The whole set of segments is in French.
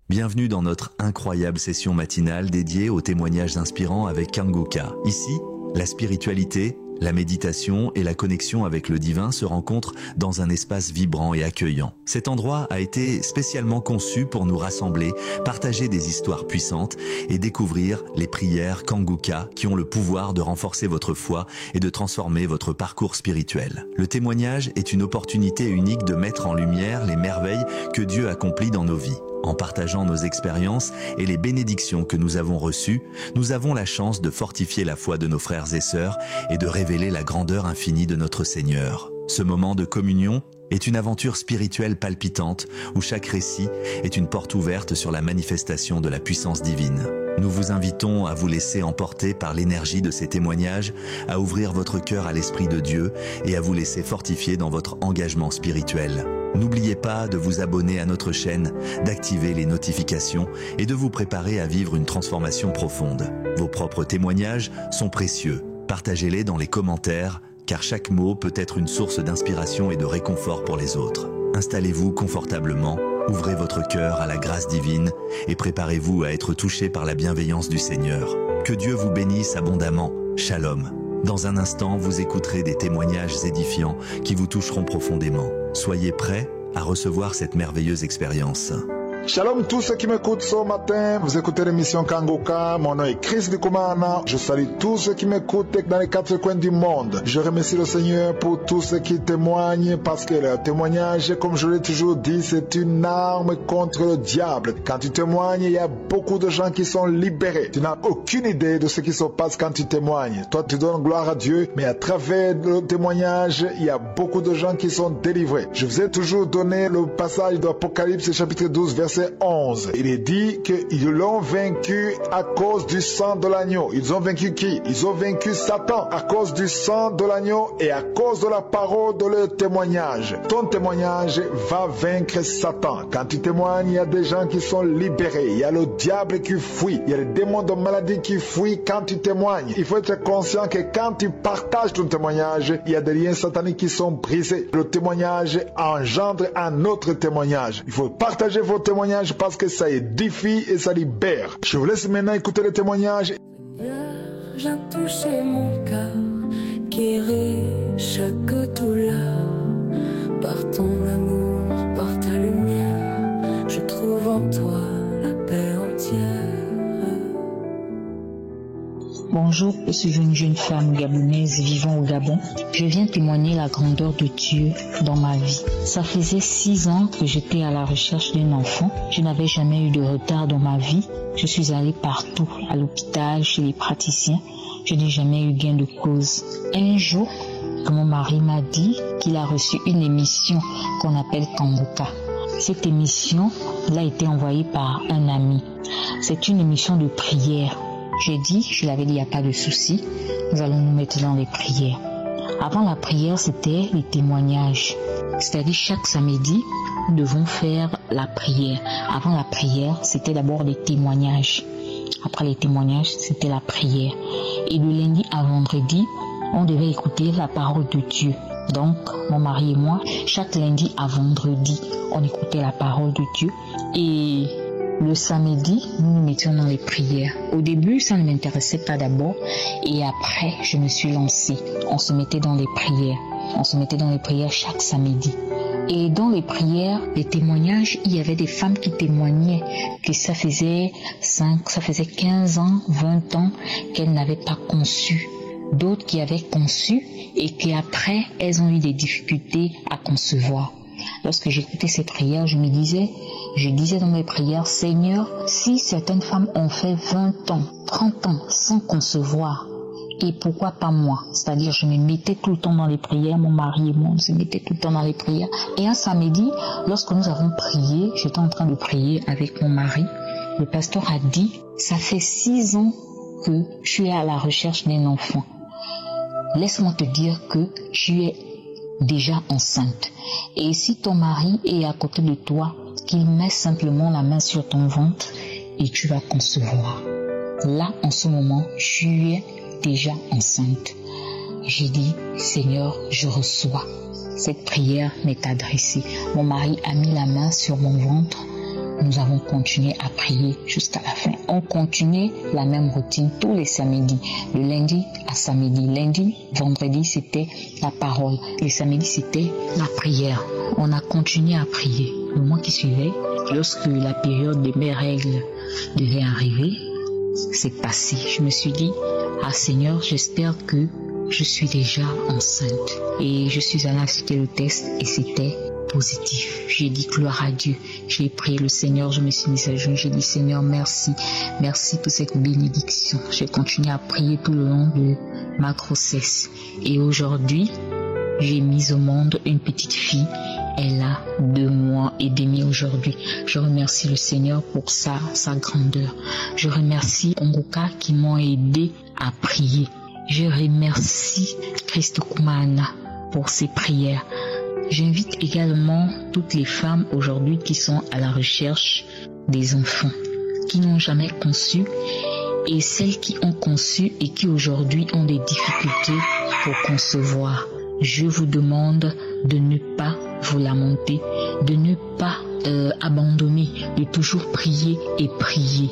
Bienvenue dans notre incroyable session matinale dédiée aux témoignages inspirants avec Kanguka. Ici, la spiritualité, la méditation et la connexion avec le divin se rencontrent dans un espace vibrant et accueillant. Cet endroit a été spécialement conçu pour nous rassembler, partager des histoires puissantes et découvrir les prières Kanguka qui ont le pouvoir de renforcer votre foi et de transformer votre parcours spirituel. Le témoignage est une opportunité unique de mettre en lumière les merveilles que Dieu accomplit dans nos vies. En partageant nos expériences et les bénédictions que nous avons reçues, nous avons la chance de fortifier la foi de nos frères et sœurs et de révéler la grandeur infinie de notre Seigneur. Ce moment de communion est une aventure spirituelle palpitante où chaque récit est une porte ouverte sur la manifestation de la puissance divine. Nous vous invitons à vous laisser emporter par l'énergie de ces témoignages, à ouvrir votre cœur à l'Esprit de Dieu et à vous laisser fortifier dans votre engagement spirituel. N'oubliez pas de vous abonner à notre chaîne, d'activer les notifications et de vous préparer à vivre une transformation profonde. Vos propres témoignages sont précieux. Partagez-les dans les commentaires, car chaque mot peut être une source d'inspiration et de réconfort pour les autres. Installez-vous confortablement, ouvrez votre cœur à la grâce divine et préparez-vous à être touché par la bienveillance du Seigneur. Que Dieu vous bénisse abondamment. Shalom. Dans un instant, vous écouterez des témoignages édifiants qui vous toucheront profondément. Soyez prêts à recevoir cette merveilleuse expérience. Shalom tous ceux qui m'écoutent ce matin, vous écoutez l'émission Kanguka, mon nom est Chris Ndikumana, je salue tous ceux qui m'écoutent dans les quatre coins du monde. Je remercie le Seigneur pour tous ceux qui témoignent parce que le témoignage, comme je l'ai toujours dit, c'est une arme contre le diable. Quand tu témoignes, il y a beaucoup de gens qui sont libérés. Tu n'as aucune idée de ce qui se passe quand tu témoignes. Toi, tu donnes gloire à Dieu, mais à travers le témoignage, il y a beaucoup de gens qui sont délivrés. Je vous ai toujours donné le passage d'Apocalypse chapitre 12, verset 11. Il est dit qu'ils l'ont vaincu à cause du sang de l'agneau. Ils ont vaincu qui? Ils ont vaincu Satan à cause du sang de l'agneau et à cause de la parole de leur témoignage. Ton témoignage va vaincre Satan. Quand tu témoignes, il y a des gens qui sont libérés. Il y a le diable qui fuit. Il y a les démons de maladie qui fuient quand tu témoignes. Il faut être conscient que quand tu partages ton témoignage, il y a des liens sataniques qui sont brisés. Le témoignage engendre un autre témoignage. Il faut partager vos témoignages parce que ça édifie et ça libère. Je vous laisse maintenant écouter les témoignages. Viens toucher mon cœur, guérir chaque douleur. Par ton amour, par ta lumière, je trouve en toi la paix entière. Bonjour, je suis une jeune femme gabonaise vivant au Gabon. Je viens témoigner la grandeur de Dieu dans ma vie. Ça faisait 6 ans que j'étais à la recherche d'un enfant. Je n'avais jamais eu de retard dans ma vie. Je suis allée partout, à l'hôpital, chez les praticiens. Je n'ai jamais eu gain de cause. Un jour, mon mari m'a dit qu'il a reçu une émission qu'on appelle Kanguka. Cette émission l'a été envoyée par un ami. C'est une émission de prière. Je l'avais dit, il n'y a pas de souci, nous allons nous mettre dans les prières. Avant la prière, c'était les témoignages. C'est-à-dire, chaque samedi, nous devons faire la prière. Avant la prière, c'était d'abord les témoignages. Après les témoignages, c'était la prière. Et de lundi à vendredi, on devait écouter la parole de Dieu. Donc, mon mari et moi, chaque lundi à vendredi, on écoutait la parole de Dieu. Et le samedi, nous nous mettions dans les prières. Au début, ça ne m'intéressait pas d'abord. Et après, je me suis lancée. On se mettait dans les prières. On se mettait dans les prières chaque samedi. Et dans les prières, les témoignages, il y avait des femmes qui témoignaient que ça faisait 15 ans, 20 ans qu'elles n'avaient pas conçu. D'autres qui avaient conçu et qui après, elles ont eu des difficultés à concevoir. Lorsque j'écoutais ces prières, je disais dans mes prières, Seigneur, si certaines femmes ont fait 20 ans, 30 ans sans concevoir, et pourquoi pas moi? C'est-à-dire, je me mettais tout le temps dans les prières, mon mari et moi, on se mettait tout le temps dans les prières. Et un samedi, lorsque nous avons prié, j'étais en train de prier avec mon mari, le pasteur a dit, ça fait 6 ans que je suis à la recherche d'un enfant. Laisse-moi te dire que tu es déjà enceinte. Et si ton mari est à côté de toi, qu'il met simplement la main sur ton ventre et tu vas concevoir. Là, en ce moment, tu es déjà enceinte. J'ai dit, Seigneur, je reçois. Cette prière m'est adressée. Mon mari a mis la main sur mon ventre. nous avons continué à prier jusqu'à la fin. On continuait la même routine tous les samedis, le lundi à samedi. Lundi, vendredi, c'était la parole. Le samedi, c'était la prière. On a continué à prier. Le mois qui suivait, lorsque la période de mes règles devait arriver, c'est passé. Je me suis dit, Seigneur, j'espère que je suis déjà enceinte. Et je suis allée assister le test et c'était positif. J'ai dit gloire à Dieu. J'ai prié le Seigneur, je me suis mise à genoux. J'ai dit Seigneur, merci. Merci pour cette bénédiction. J'ai continué à prier tout le long de ma grossesse. Et aujourd'hui, j'ai mis au monde une petite fille. Elle a 2 mois et demi aujourd'hui. Je remercie le Seigneur pour sa grandeur. Je remercie Ongoka qui m'ont aidé à prier. Je remercie Christ Kumana pour ses prières. J'invite également toutes les femmes aujourd'hui qui sont à la recherche des enfants, qui n'ont jamais conçu, et celles qui ont conçu et qui aujourd'hui ont des difficultés pour concevoir. Je vous demande de ne pas vous lamenter, de ne pas abandonner, de toujours prier et prier,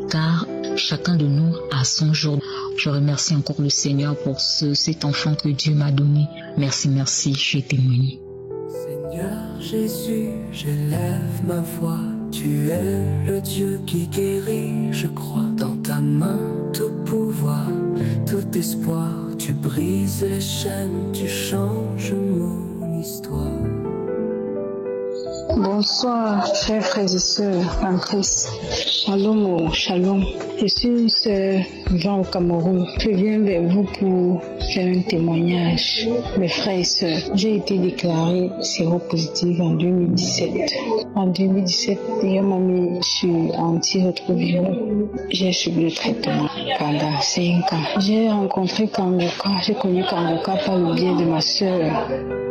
car chacun de nous a son jour. Je remercie encore le Seigneur pour cet enfant que Dieu m'a donné. Merci, je suis témoignée. Seigneur Jésus, j'élève ma voix. Tu es le Dieu qui guérit, je crois. Dans ta main, tout pouvoir, tout espoir. Tu brises les chaînes, tu changes mon histoire. Bonsoir, chers frères et sœurs en Christ. Shalom, shalom. Je suis sœur vivant au Cameroun. Je viens vers vous pour faire un témoignage. Mes frères et sœurs, j'ai été déclarée séropositive en 2017. En 2017, on m'a mis sur antirétroviraux. J'ai suivi le traitement pendant 5 ans. J'ai rencontré Kangoka. J'ai connu Kangoka par le biais de ma sœur,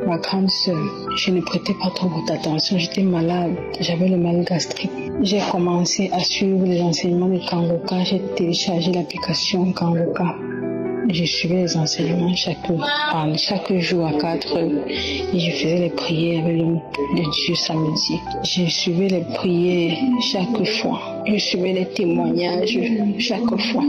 ma grande sœur. Je ne prêtais pas trop d'attention. J'étais malade. J'avais le mal gastrique. J'ai commencé à suivre les enseignements de Kangoka. J'ai téléchargé l'application Kangoka. Je suivais les enseignements chaque jour à 4 heures et je faisais les prières avec l'homme de Dieu samedi. Je suivais les prières chaque fois. Je suivais les témoignages chaque fois.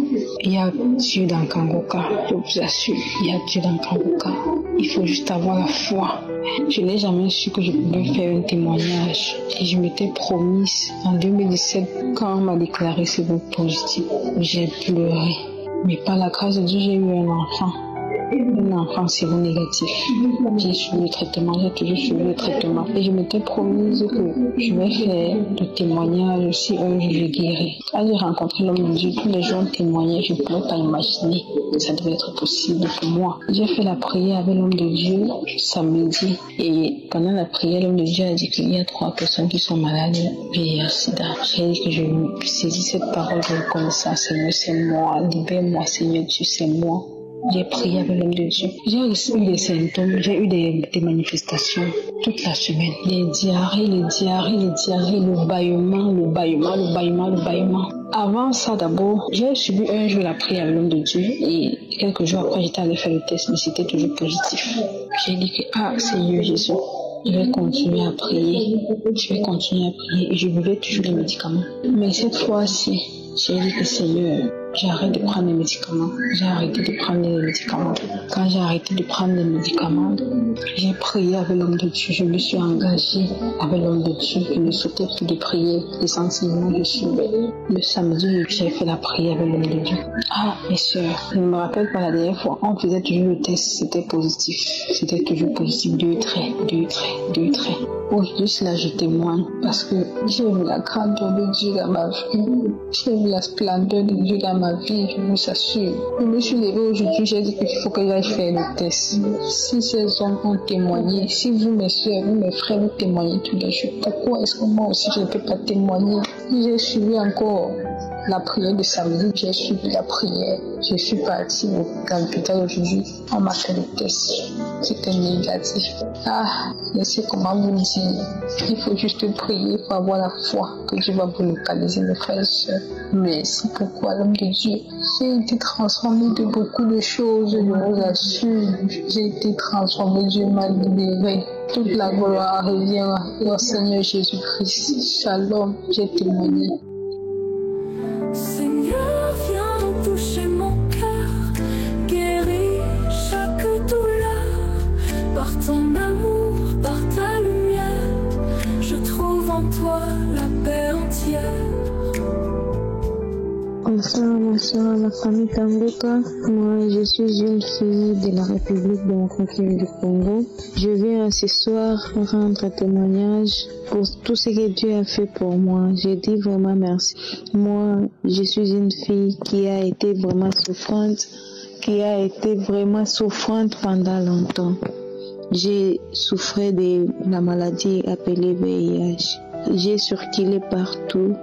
Il y a Dieu dans Kangoka, je vous assure, il y a Dieu dans Kangoka. Il faut juste avoir la foi. Je n'ai jamais su que je pouvais faire un témoignage et je m'étais promise en 2017 quand on m'a déclaré séropositif. J'ai pleuré. Mais par la grâce de Dieu, j'ai eu un enfant séronégatif. J'ai suivi le traitement, j'ai toujours suivi le traitement. Et je m'étais promise que je vais faire le témoignage si un jour je guéris. Quand j'ai rencontré l'homme de Dieu, tous les gens témoignaient, je ne pouvais pas imaginer que ça devait être possible pour moi. J'ai fait la prière avec l'homme de Dieu samedi. Et pendant la prière, l'homme de Dieu a dit qu'il y a 3 personnes qui sont malades VIH/SIDA. J'ai dit que je saisis cette parole de reconnaissance. Seigneur, c'est moi. Libère-moi, Seigneur Dieu, c'est moi. J'ai prié avec l'homme de Dieu. J'ai eu des symptômes, j'ai eu des manifestations toute la semaine. Les diarrhées, le bâillement. Avant ça d'abord, j'ai subi un jour la prière avec l'homme de Dieu et quelques jours après j'étais allée faire le test mais c'était toujours positif. J'ai dit que Seigneur Jésus, je vais continuer à prier et je buvais toujours les médicaments. Mais cette fois-ci, j'ai dit que Seigneur, j'arrête de prendre les médicaments. J'ai arrêté de prendre les médicaments. Quand j'ai arrêté de prendre les médicaments, j'ai prié avec l'homme de Dieu. Je me suis engagée avec l'homme de Dieu. Je ne sautais plus de prier. Les enseignements, je suivais. Le samedi, j'ai fait la prière avec l'homme de Dieu. Mes soeurs, je ne me rappelle pas la dernière fois. On faisait toujours le test. C'était positif. C'était toujours positif. 2 traits. Aujourd'hui, là, je témoigne parce que j'ai vu la grandeur de Dieu dans ma vie. J'ai vu la splendeur de Dieu dans ma vie, je vous assure. Je me suis levée aujourd'hui, j'ai dit qu'il faut que j'aille faire le test. Si ces hommes ont témoigné, si vous, mes soeurs, vous, mes frères, vous témoignez tous les jours, pourquoi est-ce que moi aussi je ne peux pas témoigner? J'ai suivi encore la prière de samedi, j'ai suivi la prière. Je suis partie dans l'hôpital aujourd'hui, on m'a fait le test. C'était négatif. Je sais comment vous dire. Il faut juste prier, il faut avoir la foi que Dieu va vous localiser, mes frères et sœurs. Mais c'est pourquoi l'homme de Dieu, j'ai été transformée de beaucoup de choses, je vous assure. J'ai été transformée, Dieu m'a libérée. toute la gloire revient au Seigneur Jésus-Christ. Shalom, j'ai témoigné. Seigneur, viens toucher mon cœur, guéris chaque douleur. Par ton amour, par ta lumière, je trouve en toi la paix entière. Bonsoir, la famille Kangoka. Moi, je suis une fille de la République démocratique du Congo. Je viens ce soir rendre témoignage pour tout ce que Dieu a fait pour moi. Je dis vraiment merci. Moi, je suis une fille qui a été vraiment souffrante pendant longtemps. J'ai souffert de la maladie appelée VIH. J'ai circulé partout.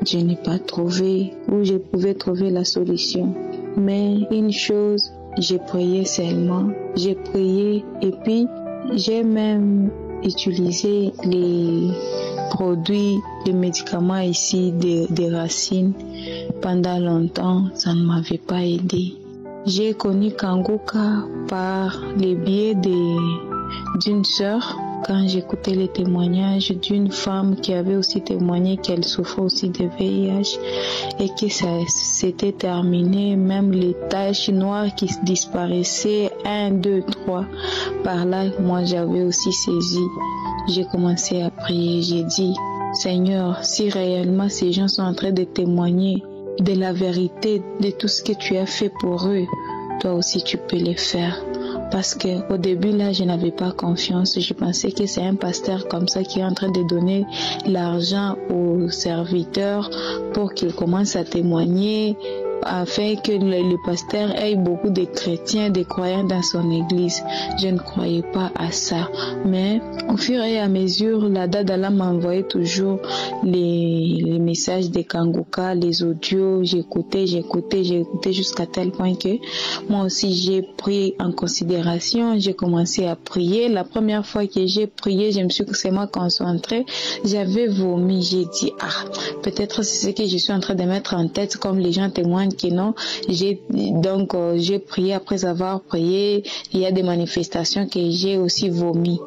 Je n'ai pas trouvé où je pouvais trouver la solution. Mais une chose, j'ai prié seulement. J'ai prié et puis j'ai même utilisé les produits, les médicaments ici des racines. Pendant longtemps, ça ne m'avait pas aidé. J'ai connu Kangoka par le biais d'une sœur. Quand j'écoutais les témoignages d'une femme qui avait aussi témoigné qu'elle souffrait aussi de VIH et que ça s'était terminé, même les taches noires qui disparaissaient, 1, 2, 3, par là, moi j'avais aussi saisi. J'ai commencé à prier, j'ai dit, Seigneur, si réellement ces gens sont en train de témoigner de la vérité, de tout ce que tu as fait pour eux, toi aussi tu peux les faire. Parce qu'au début, là, je n'avais pas confiance. Je pensais que c'est un pasteur comme ça qui est en train de donner l'argent aux serviteurs pour qu'ils commencent à témoigner afin que le pasteur ait beaucoup de chrétiens, de croyants dans son église. Je ne croyais pas à ça. Mais au fur et à mesure, la Dada m'envoyait toujours les messages de Kangoka, les audios. J'écoutais jusqu'à tel point que moi aussi j'ai pris en considération. J'ai commencé à prier. La première fois que j'ai prié, je me suis seulement concentrée. J'avais vomi. J'ai dit, peut-être c'est ce que je suis en train de mettre en tête, comme les gens témoignent que non. J'ai prié. Après avoir prié, il y a des manifestations que j'ai aussi vomi.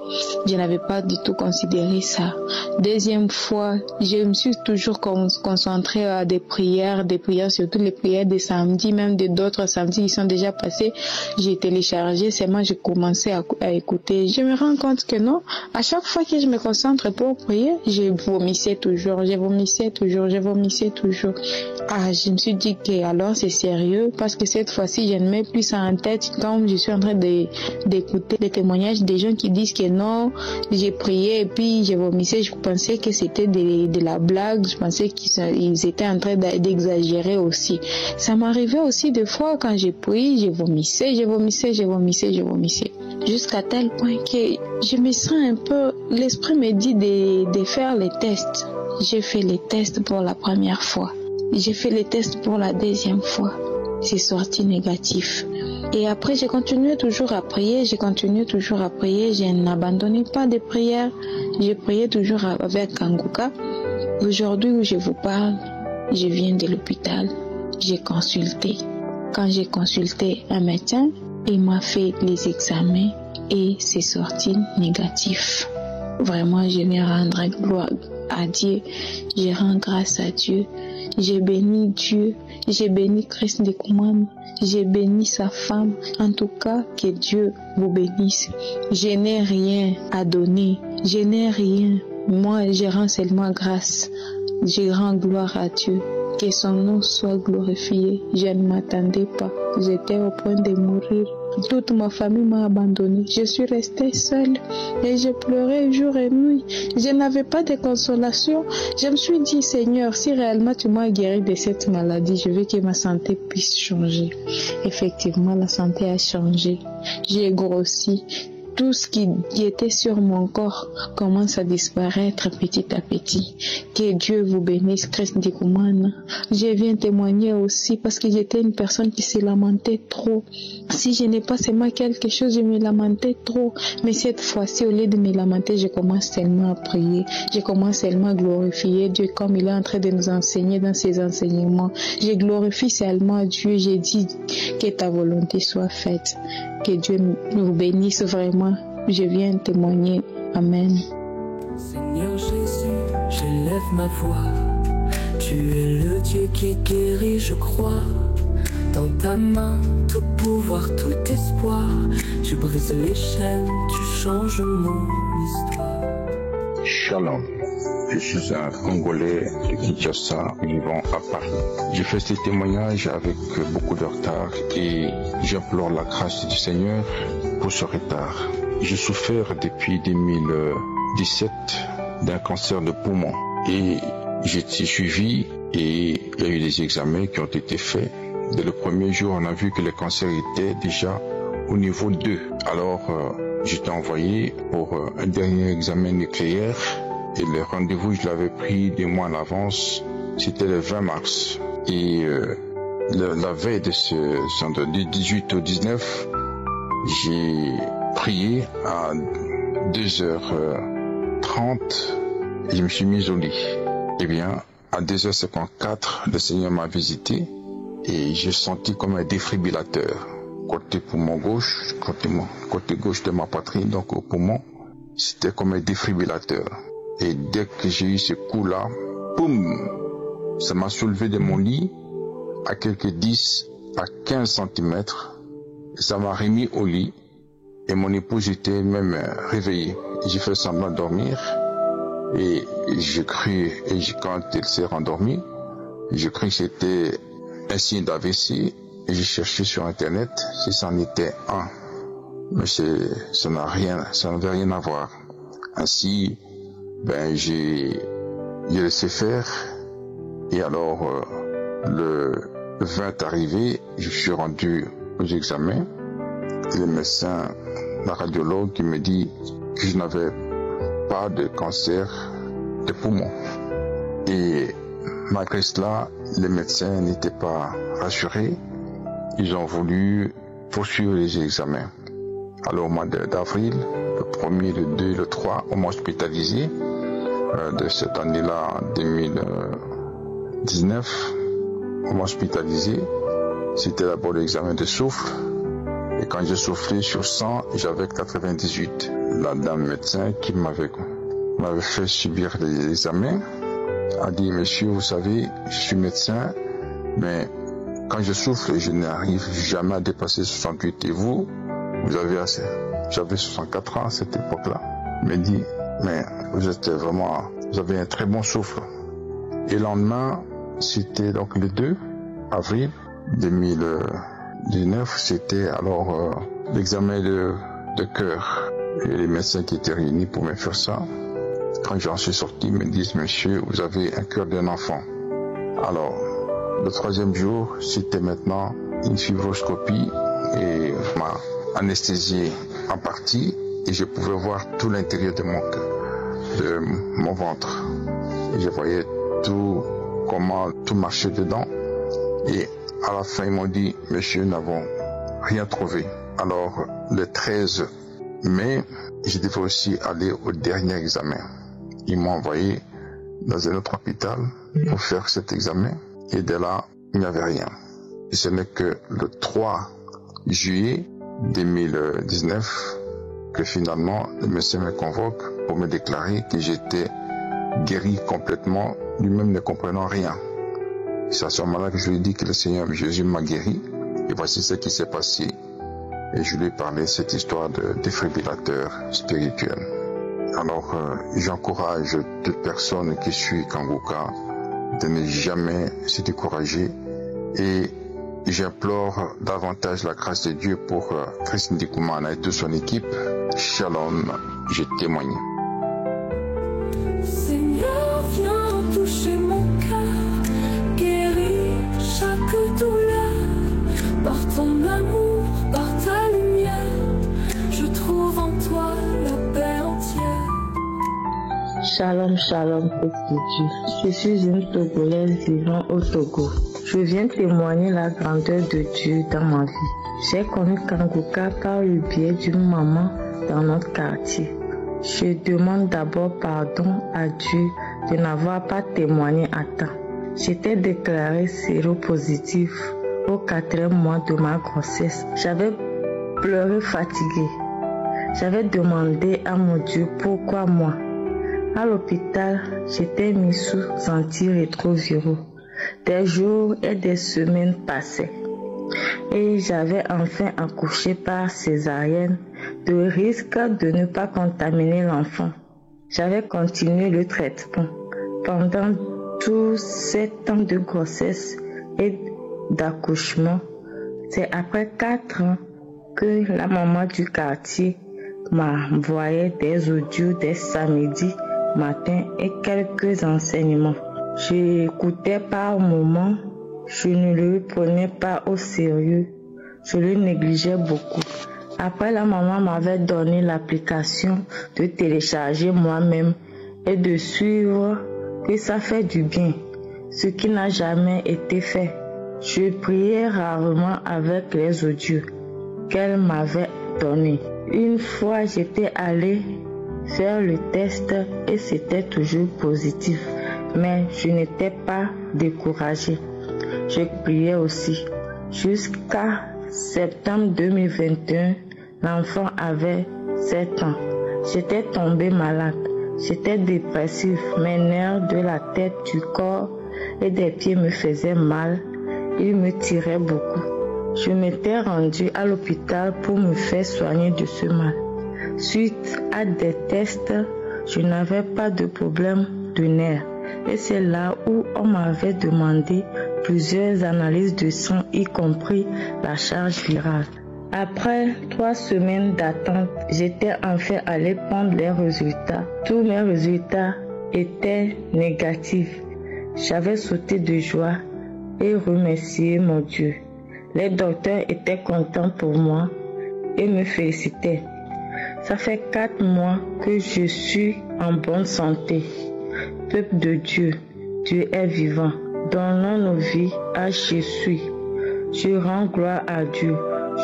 Je n'avais pas du tout considéré ça. Deuxième fois, je me suis toujours concentrée à des prières, surtout les prières des samedis, même d'autres samedis qui sont déjà passés. J'ai téléchargé, seulement j'ai commencé à écouter. Je me rends compte que non, à chaque fois que je me concentre pour prier, je vomissais toujours. Je me suis dit que alors c'est sérieux, parce que cette fois-ci je ne mets plus ça en tête, comme je suis en train d'écouter les témoignages des gens qui disent que non, j'ai prié et puis je vomissais. Je pensais que c'était de la blague, je pensais qu'ils étaient en train d'exagérer aussi. Ça m'arrivait aussi des fois quand j'ai prié, je vomissais. Jusqu'à tel point que je me sens un peu, l'esprit me dit de faire les tests. J'ai fait les tests pour la première fois. J'ai fait les tests pour la deuxième fois. C'est sorti négatif. Et après, j'ai continué toujours à prier. Je n'abandonnais pas de prière. Je priais toujours avec Kangoka. Aujourd'hui où je vous parle, je viens de l'hôpital. J'ai consulté. Quand j'ai consulté un médecin, il m'a fait les examens et c'est sorti négatif. Vraiment, je vais rendre gloire à Dieu. Je rends grâce à Dieu. J'ai béni Dieu. J'ai béni Christ de Kumana. J'ai béni sa femme. En tout cas, que Dieu vous bénisse. Je n'ai rien à donner. Je n'ai rien. Moi, je rends seulement grâce. Je rends gloire à Dieu. Que son nom soit glorifié. Je ne m'attendais pas. J'étais au point de mourir. Toute ma famille m'a abandonnée. Je suis restée seule et je pleurais jour et nuit. Je n'avais pas de consolation. Je me suis dit, Seigneur, si réellement tu m'as guéri de cette maladie, je veux que ma santé puisse changer. Effectivement, la santé a changé. J'ai grossi. Tout ce qui était sur mon corps commence à disparaître petit à petit. Que Dieu vous bénisse, Christ de Kumana. Je viens témoigner aussi parce que j'étais une personne qui se lamentait trop. Si je n'ai pas seulement quelque chose, je me lamentais trop. Mais cette fois-ci, au lieu de me lamenter, je commence seulement à prier. Je commence seulement à glorifier Dieu comme il est en train de nous enseigner dans ses enseignements. Je glorifie seulement Dieu. J'ai dit que ta volonté soit faite. Que Dieu nous bénisse vraiment. Je viens témoigner. Amen. Seigneur Jésus, j'élève ma voix. Tu es le Dieu qui guérit, je crois. Dans ta main, tout pouvoir, tout espoir. Tu brises les chaînes, tu changes mon histoire. Shalom. Je suis un Congolais de Kinshasa vivant à Paris. Je fais ce témoignage avec beaucoup de retard et j'implore la grâce du Seigneur pour ce retard. Je souffre depuis 2017 d'un cancer de poumon et j'ai été suivi et il y a eu des examens qui ont été faits. Dès le premier jour, on a vu que le cancer était déjà au niveau 2. Alors, j'étais envoyé pour un dernier examen nucléaire et le rendez-vous, je l'avais pris des mois à l'avance. C'était le 20 mars. Et la veille de du 18 au 19, j'ai prié à 2h30 et je me suis mis au lit. Eh bien, à 2h54, le Seigneur m'a visité et j'ai senti comme un défibrillateur. Côté poumon gauche, côté gauche de ma poitrine, donc au poumon, c'était comme un défibrillateur. Et dès que j'ai eu ce coup-là, boum, ça m'a soulevé de mon lit à quelques 10 à 15 cm. Ça m'a remis au lit et mon épouse était même réveillée. J'ai fait semblant de dormir et j'ai cru, quand elle s'est rendormie, j'ai cru que c'était un signe d'AVC et j'ai cherché sur internet si c'en était un. Mais ça n'avait rien à voir. Ainsi, j'ai laissé faire et alors le 20 arrivé, je suis rendu aux examens et le médecin, la radiologue qui me dit que je n'avais pas de cancer de poumon. Et malgré cela, les médecins n'étaient pas rassurés. Ils ont voulu poursuivre les examens. Alors au mois d'avril, le 1er, le 2, le 3, on m'a hospitalisé. De cette année-là, 2019, on m'a hospitalisé. C'était d'abord l'examen de souffle. Et quand j'ai soufflé sur 100, j'avais 98. La dame médecin qui m'avait fait subir l'examen a dit, monsieur, vous savez, je suis médecin, mais quand je souffle, je n'arrive jamais à dépasser 68. Et vous avez assez. J'avais 64 ans à cette époque-là. Il m'a dit, mais vous avez un très bon souffle. Et le lendemain, c'était donc le 2 avril 2019, c'était alors l'examen de cœur. Et les médecins qui étaient réunis pour me faire ça, quand j'en suis sorti, ils me disent, monsieur, vous avez un cœur d'un enfant. Alors, le 3e jour, c'était maintenant une fibroscopie et m'a anesthésié en partie et je pouvais voir tout l'intérieur de mon ventre. Et je voyais comment tout marchait dedans. Et à la fin, ils m'ont dit, monsieur, nous n'avons rien trouvé. Alors, le 13 mai, je devais aussi aller au dernier examen. Ils m'ont envoyé dans un autre hôpital pour faire cet examen. Et de là, il n'y avait rien. Et ce n'est que le 3 juillet 2019 que finalement, le médecin me convoque pour me déclarer que j'étais guéri complètement, lui-même ne comprenant rien. C'est à ce moment-là que je lui ai dit que le Seigneur Jésus m'a guéri. Et voici ce qui s'est passé. Et je lui ai parlé cette histoire de défibrillateur spirituel. Alors, j'encourage toute personne qui suit Kanguka de ne jamais se décourager et j'implore davantage la grâce de Dieu pour Christine Ndikumana et toute son équipe. Shalom, je témoigne. Seigneur, viens toucher mon cœur, guéris chaque douleur, par ton amour, par ta lumière, je trouve en toi la paix entière. Shalom, shalom, peuple de Dieu. Je suis une Togolaise vivant au Togo. Je viens témoigner la grandeur de Dieu dans ma vie. J'ai connu Kanguka par le biais d'une maman dans notre quartier. Je demande d'abord pardon à Dieu de n'avoir pas témoigné à temps. J'étais déclarée séropositive au 4e mois de ma grossesse. J'avais pleurais fatiguée. J'avais demandé à mon Dieu pourquoi moi. À l'hôpital, j'étais mise sous antirétroviraux. Des jours et des semaines passaient. Et j'avais enfin accouché par césarienne, de risque de ne pas contaminer l'enfant. J'avais continué le traitement. Pendant tous ces temps de grossesse et d'accouchement, c'est après 4 ans que la maman du quartier m'envoyait des audios des samedis matin et quelques enseignements. J'écoutais par moments, je ne le prenais pas au sérieux, je le négligeais beaucoup. Après, la maman m'avait donné l'application de télécharger moi-même et de suivre, que ça fait du bien, ce qui n'a jamais été fait. Je priais rarement avec les audios qu'elle m'avait donnés. Une fois, j'étais allée faire le test et c'était toujours positif, mais je n'étais pas découragée. Je priais aussi. Jusqu'à septembre 2021, l'enfant avait 7 ans. J'étais tombée malade. J'étais dépressive. Mes nerfs de la tête, du corps et des pieds me faisaient mal. Ils me tiraient beaucoup. Je m'étais rendue à l'hôpital pour me faire soigner de ce mal. Suite à des tests, je n'avais pas de problème de nerfs. Et c'est là où on m'avait demandé plusieurs analyses de sang, y compris la charge virale. Après 3 semaines d'attente, j'étais enfin allée prendre les résultats. Tous mes résultats étaient négatifs. J'avais sauté de joie et remercié mon Dieu. Les docteurs étaient contents pour moi et me félicitaient. Ça fait 4 mois que je suis en bonne santé. Peuple de Dieu, Dieu est vivant. Donnons nos vies à Jésus. Je rends gloire à Dieu.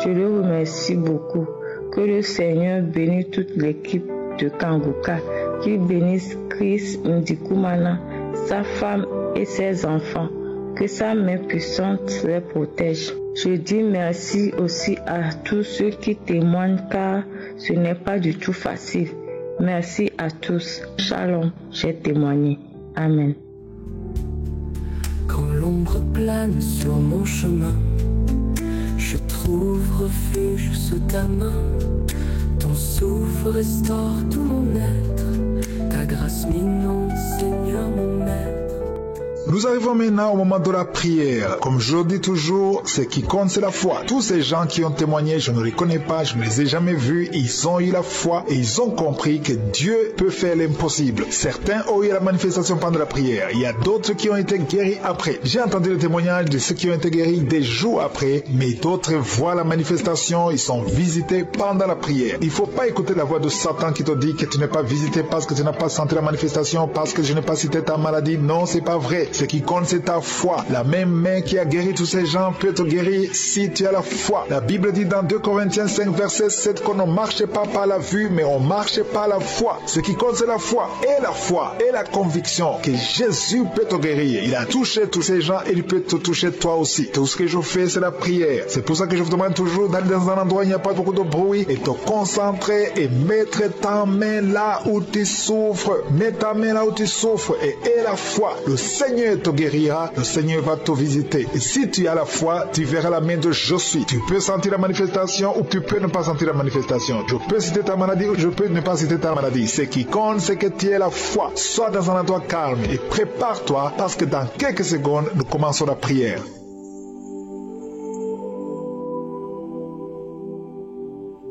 Je le remercie beaucoup. Que le Seigneur bénisse toute l'équipe de Kangoka. Qu'il bénisse Chris Ndikumana, sa femme et ses enfants. Que sa main puissante les protège. Je dis merci aussi à tous ceux qui témoignent car ce n'est pas du tout facile. Merci à tous. Shalom, j'ai témoigné. Amen. Quand l'ombre plane sur mon chemin, je trouve refuge sous ta main. Ton souffle restaure tout mon être. Ta grâce m'inonde, Seigneur mon maître. Nous arrivons maintenant au moment de la prière. Comme je le dis toujours, ce qui compte, c'est la foi. Tous ces gens qui ont témoigné, je ne les connais pas, je ne les ai jamais vus. Ils ont eu la foi et ils ont compris que Dieu peut faire l'impossible. Certains ont eu la manifestation pendant la prière. Il y a d'autres qui ont été guéris après. J'ai entendu le témoignage de ceux qui ont été guéris des jours après, mais d'autres voient la manifestation, ils sont visités pendant la prière. Il ne faut pas écouter la voix de Satan qui te dit que tu n'es pas visité parce que tu n'as pas senti la manifestation, parce que je n'ai pas cité ta maladie. Non, c'est pas vrai. Ce qui compte, c'est ta foi. La même main qui a guéri tous ces gens peut te guérir si tu as la foi. La Bible dit dans 2 Corinthiens 5, verset 7 qu'on ne marche pas par la vue, mais on marche par la foi. Ce qui compte, c'est la foi et la conviction que Jésus peut te guérir. Il a touché tous ces gens et il peut te toucher toi aussi. Tout ce que je fais, c'est la prière. C'est pour ça que je vous demande toujours d'aller dans un endroit où il n'y a pas beaucoup de bruit et te concentrer et mettre ta main là où tu souffres. Mets ta main là où tu souffres et aie la foi. Le Seigneur te guérira, le Seigneur va te visiter. Et si tu as la foi, tu verras la main de je suis. Tu peux sentir la manifestation ou tu peux ne pas sentir la manifestation. Je peux citer ta maladie ou je peux ne pas citer ta maladie. Ce qui compte, c'est que tu aies la foi. Sois dans un endroit calme et prépare-toi parce que dans quelques secondes, nous commençons la prière.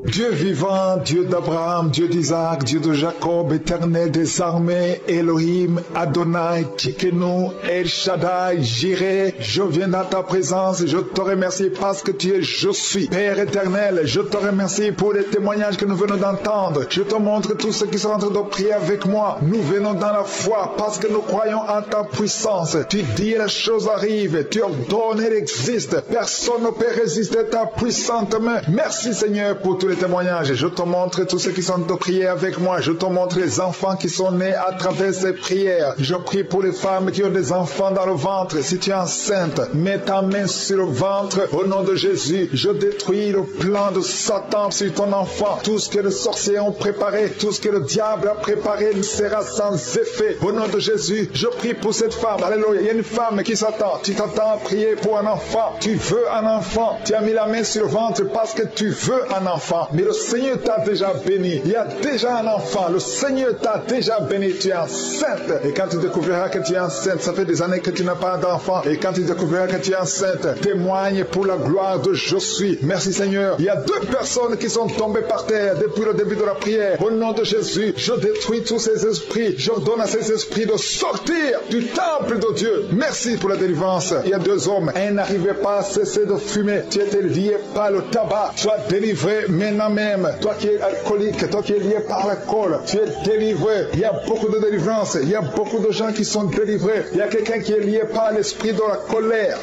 Dieu vivant, Dieu d'Abraham, Dieu d'Isaac, Dieu de Jacob, éternel des armées, Elohim, Adonai, Tchikenu, El Shaddai, Jireh, je viens dans ta présence et je te remercie parce que tu es je suis. Père éternel, je te remercie pour les témoignages que nous venons d'entendre. Je te montre tous ceux qui sont en train de prier avec moi. Nous venons dans la foi parce que nous croyons en ta puissance. Tu dis les choses arrivent, tu ordonnes, elles existent. Personne ne peut résister à ta puissante main. Merci Seigneur pour tous les témoignage. Je te montre tous ceux qui sont de prier avec moi. Je te montre les enfants qui sont nés à travers ces prières. Je prie pour les femmes qui ont des enfants dans le ventre. Si tu es enceinte, mets ta main sur le ventre au nom de Jésus. Je détruis le plan de Satan sur ton enfant. Tout ce que les sorciers ont préparé, tout ce que le diable a préparé sera sans effet. Au nom de Jésus, je prie pour cette femme. Alléluia. Il y a une femme qui s'attend. Tu t'attends à prier pour un enfant. Tu veux un enfant. Tu as mis la main sur le ventre parce que tu veux un enfant. Mais le Seigneur t'a déjà béni. Il y a déjà un enfant. Le Seigneur t'a déjà béni. Tu es enceinte. Et quand tu découvriras que tu es enceinte, ça fait des années que tu n'as pas d'enfant. Et quand tu découvriras que tu es enceinte, témoigne pour la gloire de Je suis. Merci Seigneur. Il y a 2 personnes qui sont tombées par terre depuis le début de la prière. Au nom de Jésus, je détruis tous ces esprits. J'ordonne à ces esprits de sortir du temple de Dieu. Merci pour la délivrance. Il y a 2 hommes. Un n'arrivait pas à cesser de fumer. Tu étais lié par le tabac. Sois délivré maintenant même. Toi qui es alcoolique, toi qui es lié par l'alcool, tu es délivré. Il y a beaucoup de délivrance. Il y a beaucoup de gens qui sont délivrés. Il y a quelqu'un qui est lié par l'esprit de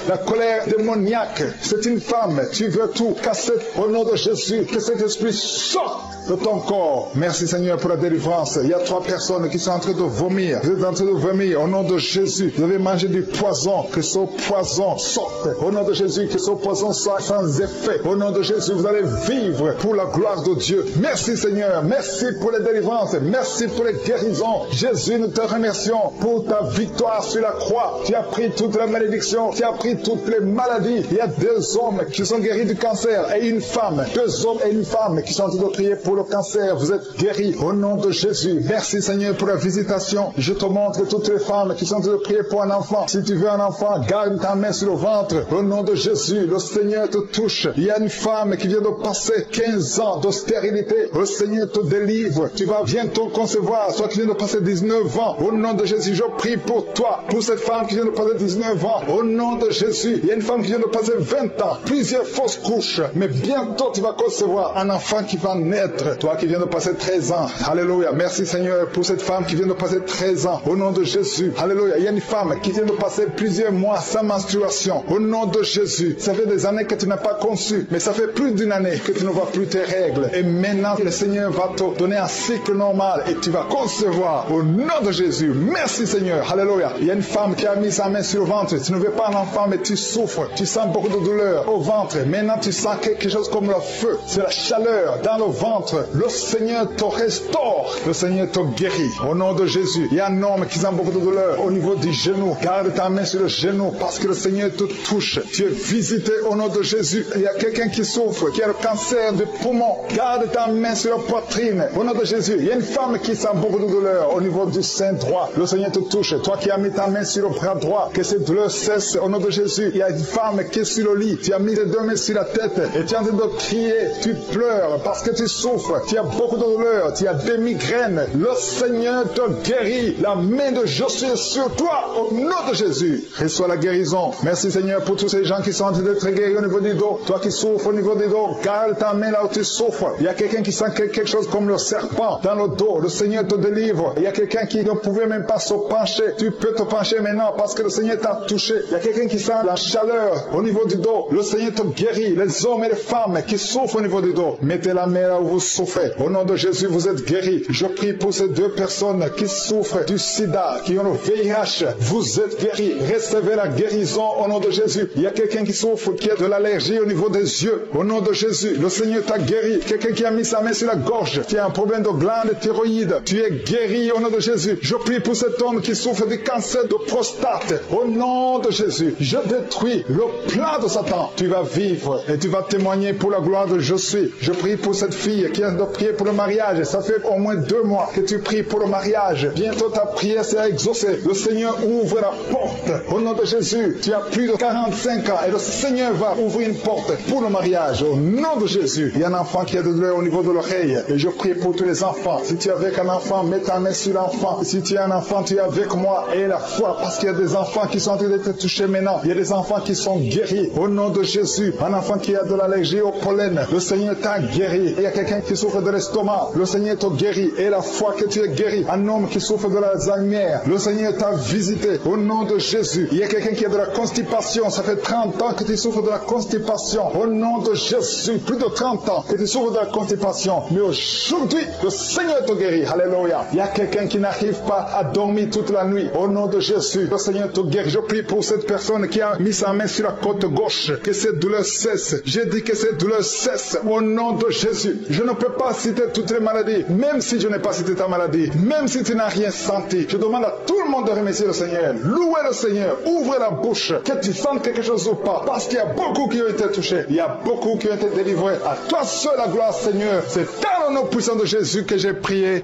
la colère démoniaque. C'est une femme. Tu veux tout casser au nom de Jésus. Que cet esprit sorte de ton corps. Merci Seigneur pour la délivrance. Il y a 3 personnes qui sont en train de vomir. Vous êtes en train de vomir au nom de Jésus. Vous avez mangé du poison. Que ce poison sorte au nom de Jésus. Que ce poison soit sans effet. Au nom de Jésus, vous allez vivre pour la gloire de Dieu. Merci Seigneur. Merci pour les délivrances. Merci pour les guérisons. Jésus, nous te remercions pour ta victoire sur la croix. Tu as pris toute la malédiction. Tu as pris toutes les maladies. Il y a 2 hommes qui sont guéris du cancer et une femme. 2 hommes et une femme qui sont en train de prier pour le cancer. Vous êtes guéris au nom de Jésus. Merci Seigneur pour la visitation. Je te montre toutes les femmes qui sont en train de prier pour un enfant. Si tu veux un enfant, garde ta main sur le ventre. Au nom de Jésus, le Seigneur te touche. Il y a une femme qui vient de passer 15 ans de stérilité. Le Seigneur te délivre. Tu vas bientôt concevoir. Toi qui viens de passer 19 ans. Au nom de Jésus, je prie pour toi. Pour cette femme qui vient de passer 19 ans. Au nom de Jésus, il y a une femme qui vient de passer 20 ans. Plusieurs fausses couches. Mais bientôt tu vas concevoir un enfant qui va naître. Toi qui viens de passer 13 ans. Alléluia. Merci Seigneur pour cette femme qui vient de passer 13 ans. Au nom de Jésus. Alléluia. Il y a une femme qui vient de passer plusieurs mois sans menstruation. Au nom de Jésus. Ça fait des années que tu n'as pas conçu. Mais ça fait plus d'une année que tu ne vois plus tes règles. Et maintenant, le Seigneur va te donner un cycle normal. Et tu vas concevoir. Au nom de Jésus. Merci Seigneur. Alléluia. Il y a une femme qui a mis sa main sur le ventre. Tu ne veux pas un enfant, mais tu souffres. Tu sens beaucoup de douleur au ventre. Maintenant, tu sens quelque chose comme le feu. C'est la chaleur dans le ventre. Le Seigneur te restaure. Le Seigneur te guérit. Au nom de Jésus. Il y a un homme qui sent beaucoup de douleur au niveau du genou. Garde ta main sur le genou parce que le Seigneur te touche. Tu es visité au nom de Jésus. Il y a quelqu'un qui souffre, qui a le cancer du poumon. Garde ta main sur la poitrine. Au nom de Jésus. Il y a une femme qui sent beaucoup de douleur au niveau du sein droit. Le Seigneur te touche. Toi qui as mis ta main sur le bras droit, que cette douleur cesse au nom de Jésus. Il y a une femme qui est sur le lit. Tu as mis tes 2 mains sur la tête et tu es en train de crier. Tu pleures parce que tu souffres. Tu as beaucoup de douleur. Tu as des migraines. Le Seigneur te guérit. La main de Josué sur toi au nom de Jésus. Reçois la guérison. Merci Seigneur pour tous ces gens qui sont en train d'être guéris au niveau du dos. Toi qui souffres au niveau du dos, garde ta main là où tu souffres. Il y a quelqu'un qui sent quelque chose comme le serpent dans le dos. Le Seigneur te délivre. Il y a quelqu'un qui ne pouvait même pas se pencher. Tu peux te pencher maintenant parce que le Seigneur t'a touché. Il y a quelqu'un qui sent la chaleur au niveau du dos. Le Seigneur te guérit. Les hommes et les femmes qui souffrent au niveau du dos, mettez la main là où vous souffrez. Au nom de Jésus, vous êtes guéris. Je prie pour ces 2 personnes qui souffrent du sida, qui ont le VIH. Vous êtes guéris. Recevez la guérison au nom de Jésus. Il y a quelqu'un qui souffre, qui a de l'allergie au niveau des yeux. Au nom de Jésus, le Seigneur t'a guéri. Quelqu'un qui a mis sa main sur la gorge, qui a un problème de glande thyroïde. Tu es guéri au nom de Jésus. Je prie pour cet homme qui souffre du cancer de prostate. Au nom de Jésus, je détruis le plan de Satan. Tu vas vivre et tu vas témoigner pour la gloire de Je suis. Je prie pour cette fille qui a de prier pour le mariage. Ça fait au moins 2 mois que tu pries pour le mariage. Bientôt ta prière sera exaucée. Le Seigneur ouvre la porte. Au nom de Jésus, tu as plus de 45 ans et le Seigneur va ouvrir une porte pour le mariage. Au nom de Jésus, il y a un enfant qui a de douleur au niveau de l'oreille. Et je prie pour tous les enfants. Si tu es avec un enfant, mets ta main sur l'enfant. Si tu es un enfant, tu es avec moi. Et la foi, parce qu'il y a des enfants qui sont en train d'être touchés maintenant. Il y a des enfants qui sont guéris. Au nom de Jésus, un enfant qui a de l'allergie au pollen, le Seigneur t'a guéri. Il y a quelqu'un qui souffre de l'estomac, le Seigneur te guérit. Et la foi que tu es guéri. Un homme qui souffre de l'Alzheimer, le Seigneur t'a visité. Au nom de Jésus, il y a quelqu'un qui a de la constipation. Ça fait 30 ans que tu souffres de la constipation. Au nom de Jésus, plus de 30 ans. que tu souffres de la constipation. Mais aujourd'hui, le Seigneur te guérit. Alléluia. Il y a quelqu'un qui n'arrive pas à dormir toute la nuit. Au nom de Jésus, le Seigneur te guérit. Je prie pour cette personne qui a mis sa main sur la côte gauche. Que cette douleur cesse. J'ai dit que cette douleur cesse. Au nom de Jésus. Je ne peux pas citer toutes les maladies. Même si je n'ai pas cité ta maladie. Même si tu n'as rien senti. Je demande à tout le monde de remercier le Seigneur. Louez le Seigneur. Ouvrez la bouche. Que tu sentes quelque chose ou pas. Parce qu'il y a beaucoup qui ont été touchés. Il y a beaucoup qui ont été délivrés. À toi seul la gloire, Seigneur. C'est dans le nom puissant de Jésus que j'ai prié.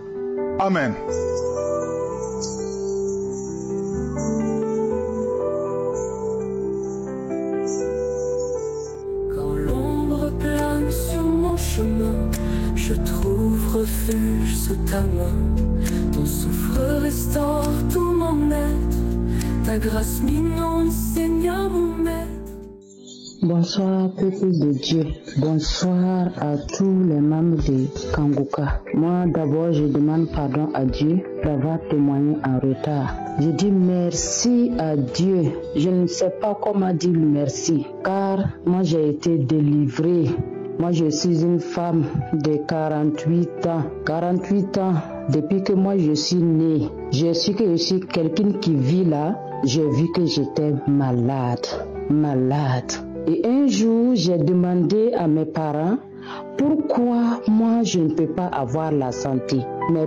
Amen. Quand l'ombre plane sur mon chemin, je trouve refuge sous ta main. Ton souffle restaure tout mon être. Ta grâce m'inonde, Seigneur mon maître. Bonsoir, peuple de Dieu. Bonsoir à tous les membres de Kangoka. Moi, d'abord, je demande pardon à Dieu d'avoir témoigné en retard. Je dis merci à Dieu. Je ne sais pas comment dire merci, car moi, j'ai été délivrée. Moi, je suis une femme de 48 ans. 48 ans, depuis que moi, je suis née. Je suis quelqu'un qui vit là. J'ai vu que j'étais malade. Et un jour, j'ai demandé à mes parents pourquoi moi je ne peux pas avoir la santé. Mes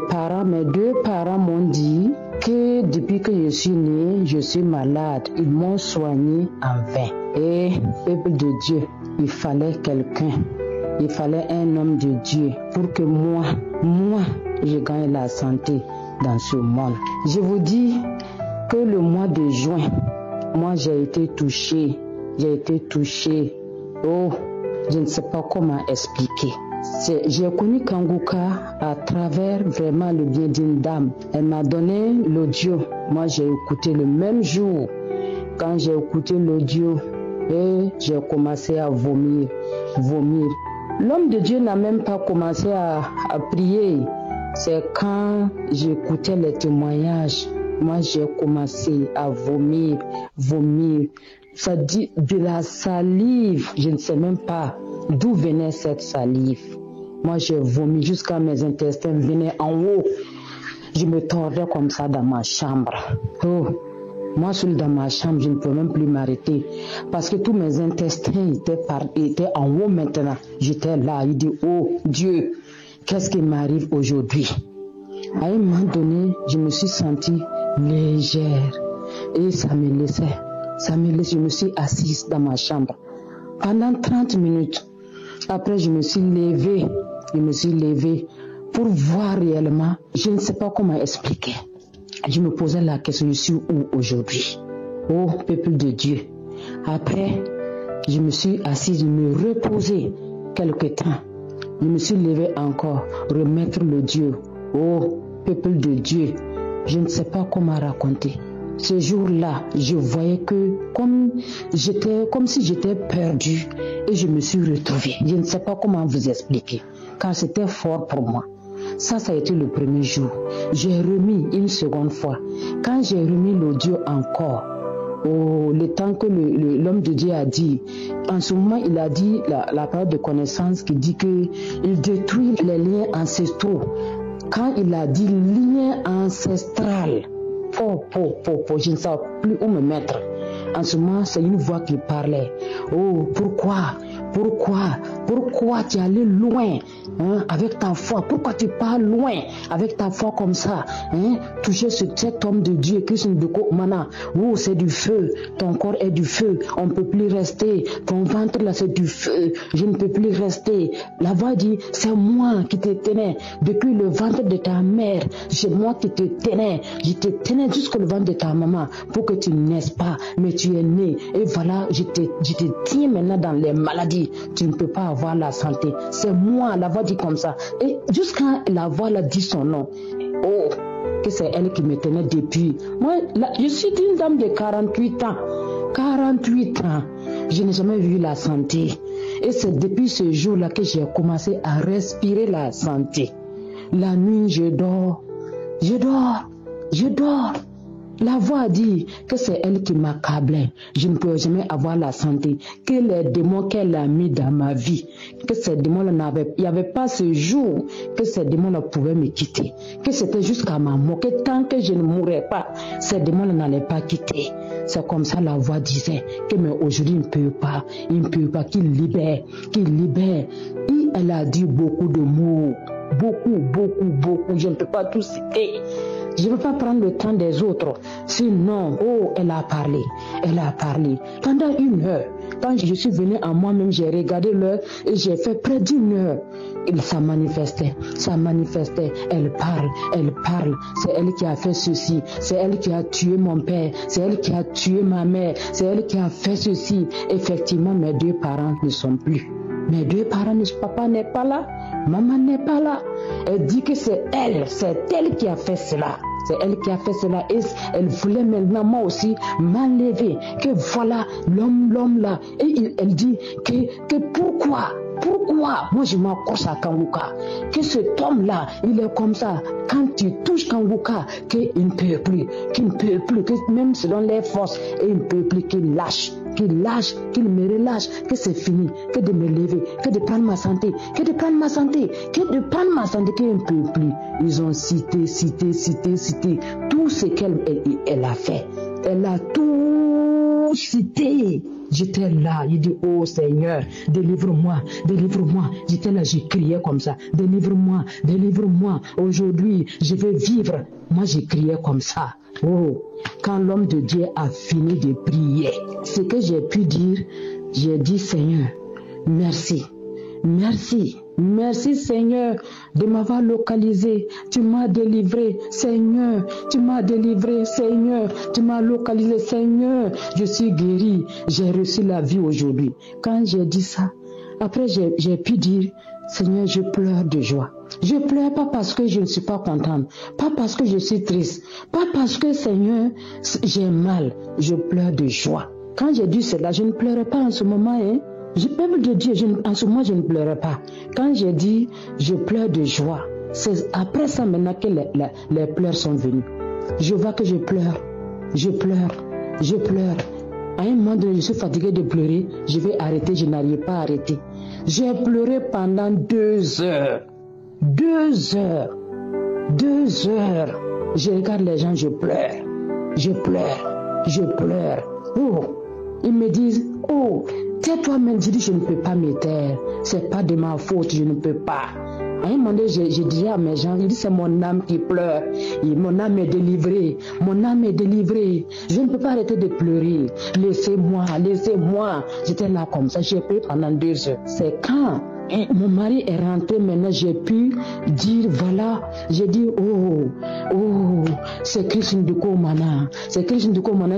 deux parents m'ont dit que depuis que je suis née, je suis malade. Ils m'ont soigné en vain. Et peuple de Dieu, il fallait quelqu'un. Il fallait un homme de Dieu pour que moi, je gagne la santé dans ce monde. Je vous dis que le mois de juin, moi j'ai été touchée. Oh, je ne sais pas comment expliquer. J'ai connu Kangoka à travers vraiment le bien d'une dame. Elle m'a donné l'audio. Moi, j'ai écouté le même jour. Quand j'ai écouté l'audio, j'ai commencé à vomir. L'homme de Dieu n'a même pas commencé à prier. C'est quand j'écoutais les témoignages, moi j'ai commencé à vomir. Ça dit de la salive. Je ne sais même pas d'où venait cette salive. Moi, j'ai vomi jusqu'à mes intestins venaient en haut. Je me tordais comme ça dans ma chambre. Oh, moi, seul dans ma chambre, je ne peux même plus m'arrêter. Parce que tous mes intestins étaient en haut maintenant. J'étais là, il dit, oh Dieu, qu'est-ce qui m'arrive aujourd'hui? À un moment donné, je me suis sentie légère. Et ça me laissait. Je me suis assise dans ma chambre pendant 30 minutes. Après, je me suis levée pour voir réellement. Je ne sais pas comment expliquer. Je me posais la question, je suis où aujourd'hui? Oh, peuple de Dieu. Après, je me suis assise, je me reposais quelque temps. Je me suis levée encore, remettre le Dieu. Oh, peuple de Dieu. Je ne sais pas comment raconter. Ce jour-là, je voyais que comme si j'étais perdue et je me suis retrouvée. Je ne sais pas comment vous expliquer, car c'était fort pour moi. Ça a été le premier jour. J'ai remis une seconde fois. Quand j'ai remis l'audio encore, le temps que l'homme de Dieu a dit, en ce moment, il a dit la parole de connaissance qui dit qu'il détruit les liens ancestraux. Quand il a dit lien ancestral, je ne savais plus où me mettre. En ce moment, c'est une voix qui parlait. Oh, pourquoi tu es allé loin avec ta foi? Pourquoi tu pars loin avec ta foi comme ça? Toucher cet homme de Dieu, Christ Ndoko Mana. Oh, c'est du feu. Ton corps est du feu. On ne peut plus rester. Ton ventre là, c'est du feu. Je ne peux plus rester. La voix dit, c'est moi qui te tenais. Depuis le ventre de ta mère, c'est moi qui te tenais. Je te tenais jusqu'au ventre de ta maman pour que tu ne naisses pas. Mais tu es né. Et voilà, je te tiens maintenant dans les maladies. Tu ne peux pas avoir la santé. C'est moi, la voix dit comme ça. Et jusqu'à la voix là dit son nom. Oh, que c'est elle qui me tenait depuis. Moi, là, je suis une dame de 48 ans. 48 ans. Je n'ai jamais vu la santé. Et c'est depuis ce jour-là que j'ai commencé à respirer la santé. La nuit, je dors. La voix a dit que c'est elle qui m'accablait. Je ne peux jamais avoir la santé. Que les démons qu'elle a mis dans ma vie, que ces démons-là il n'y avait pas ce jour que ces démons-là pouvaient me quitter. Que c'était jusqu'à ma mort. Que tant que je ne mourrais pas, ces démons-là n'allaient pas quitter. C'est comme ça la voix disait que mais aujourd'hui il ne peut pas, qu'il libère. Et elle a dit beaucoup de mots. Beaucoup. Je ne peux pas tout citer. Je ne veux pas prendre le temps des autres. Sinon, elle a parlé. Pendant 1 heure, quand je suis venue à moi-même, j'ai regardé l'heure et j'ai fait près d'1 heure. Ça manifestait. Elle parle. C'est elle qui a fait ceci. C'est elle qui a tué mon père. C'est elle qui a tué ma mère. C'est elle qui a fait ceci. Effectivement, mes 2 parents ne sont plus. Mes 2 parents, papa n'est pas là, maman n'est pas là. Elle dit que c'est elle qui a fait cela. C'est elle qui a fait cela et elle voulait maintenant moi aussi m'enlever. Que voilà l'homme là. Et elle dit que pourquoi moi je m'accroche à Kanguka. Que cet homme là, il est comme ça. Quand tu touches Kanguka, qu'il ne peut plus, que même selon les forces, il ne peut plus, qu'il lâche, qu'il me relâche, que c'est fini, que de me lever, que de prendre ma santé, qu'il ne peut plus. Ils ont cité tout ce qu'elle a fait. Elle a tout cité. J'étais là, il dit, oh Seigneur, délivre-moi. J'étais là, j'ai crié comme ça, délivre-moi. Aujourd'hui, je veux vivre. Moi, j'ai crié comme ça. Oh, quand l'homme de Dieu a fini de prier, ce que j'ai pu dire, j'ai dit, Seigneur, merci Seigneur de m'avoir localisé. Tu m'as délivré, Seigneur. Tu m'as localisé, Seigneur. Je suis guéri. J'ai reçu la vie aujourd'hui. Quand j'ai dit ça, après j'ai pu dire, Seigneur, je pleure de joie. Je pleure pas parce que je ne suis pas contente, pas parce que je suis triste, pas parce que, Seigneur, j'ai mal. Je pleure de joie. Quand j'ai dit cela, je ne pleurais pas en ce moment, Peuple de Dieu, en ce moment, je ne pleurais pas. Quand j'ai dit, je pleure de joie, c'est après ça maintenant que les pleurs sont venus. Je vois que je pleure. À un moment donné, je suis fatiguée de pleurer, je vais arrêter, je n'arrive pas à arrêter. J'ai pleuré pendant 2 heures. 2 heures. Je regarde les gens, je pleure. Oh, ils me disent, oh, tais-toi-même. Je dis, je ne peux pas me taire. C'est pas de ma faute, je ne peux pas. À un moment donné, je dis à mes gens, je dis, c'est mon âme qui pleure. Et mon âme est délivrée. Je ne peux pas arrêter de pleurer. Laissez-moi. J'étais là comme ça, j'ai pleuré pendant 2 heures. C'est quand mon mari est rentré, maintenant j'ai pu dire, voilà, j'ai dit, oh, c'est Christ Nduko Mana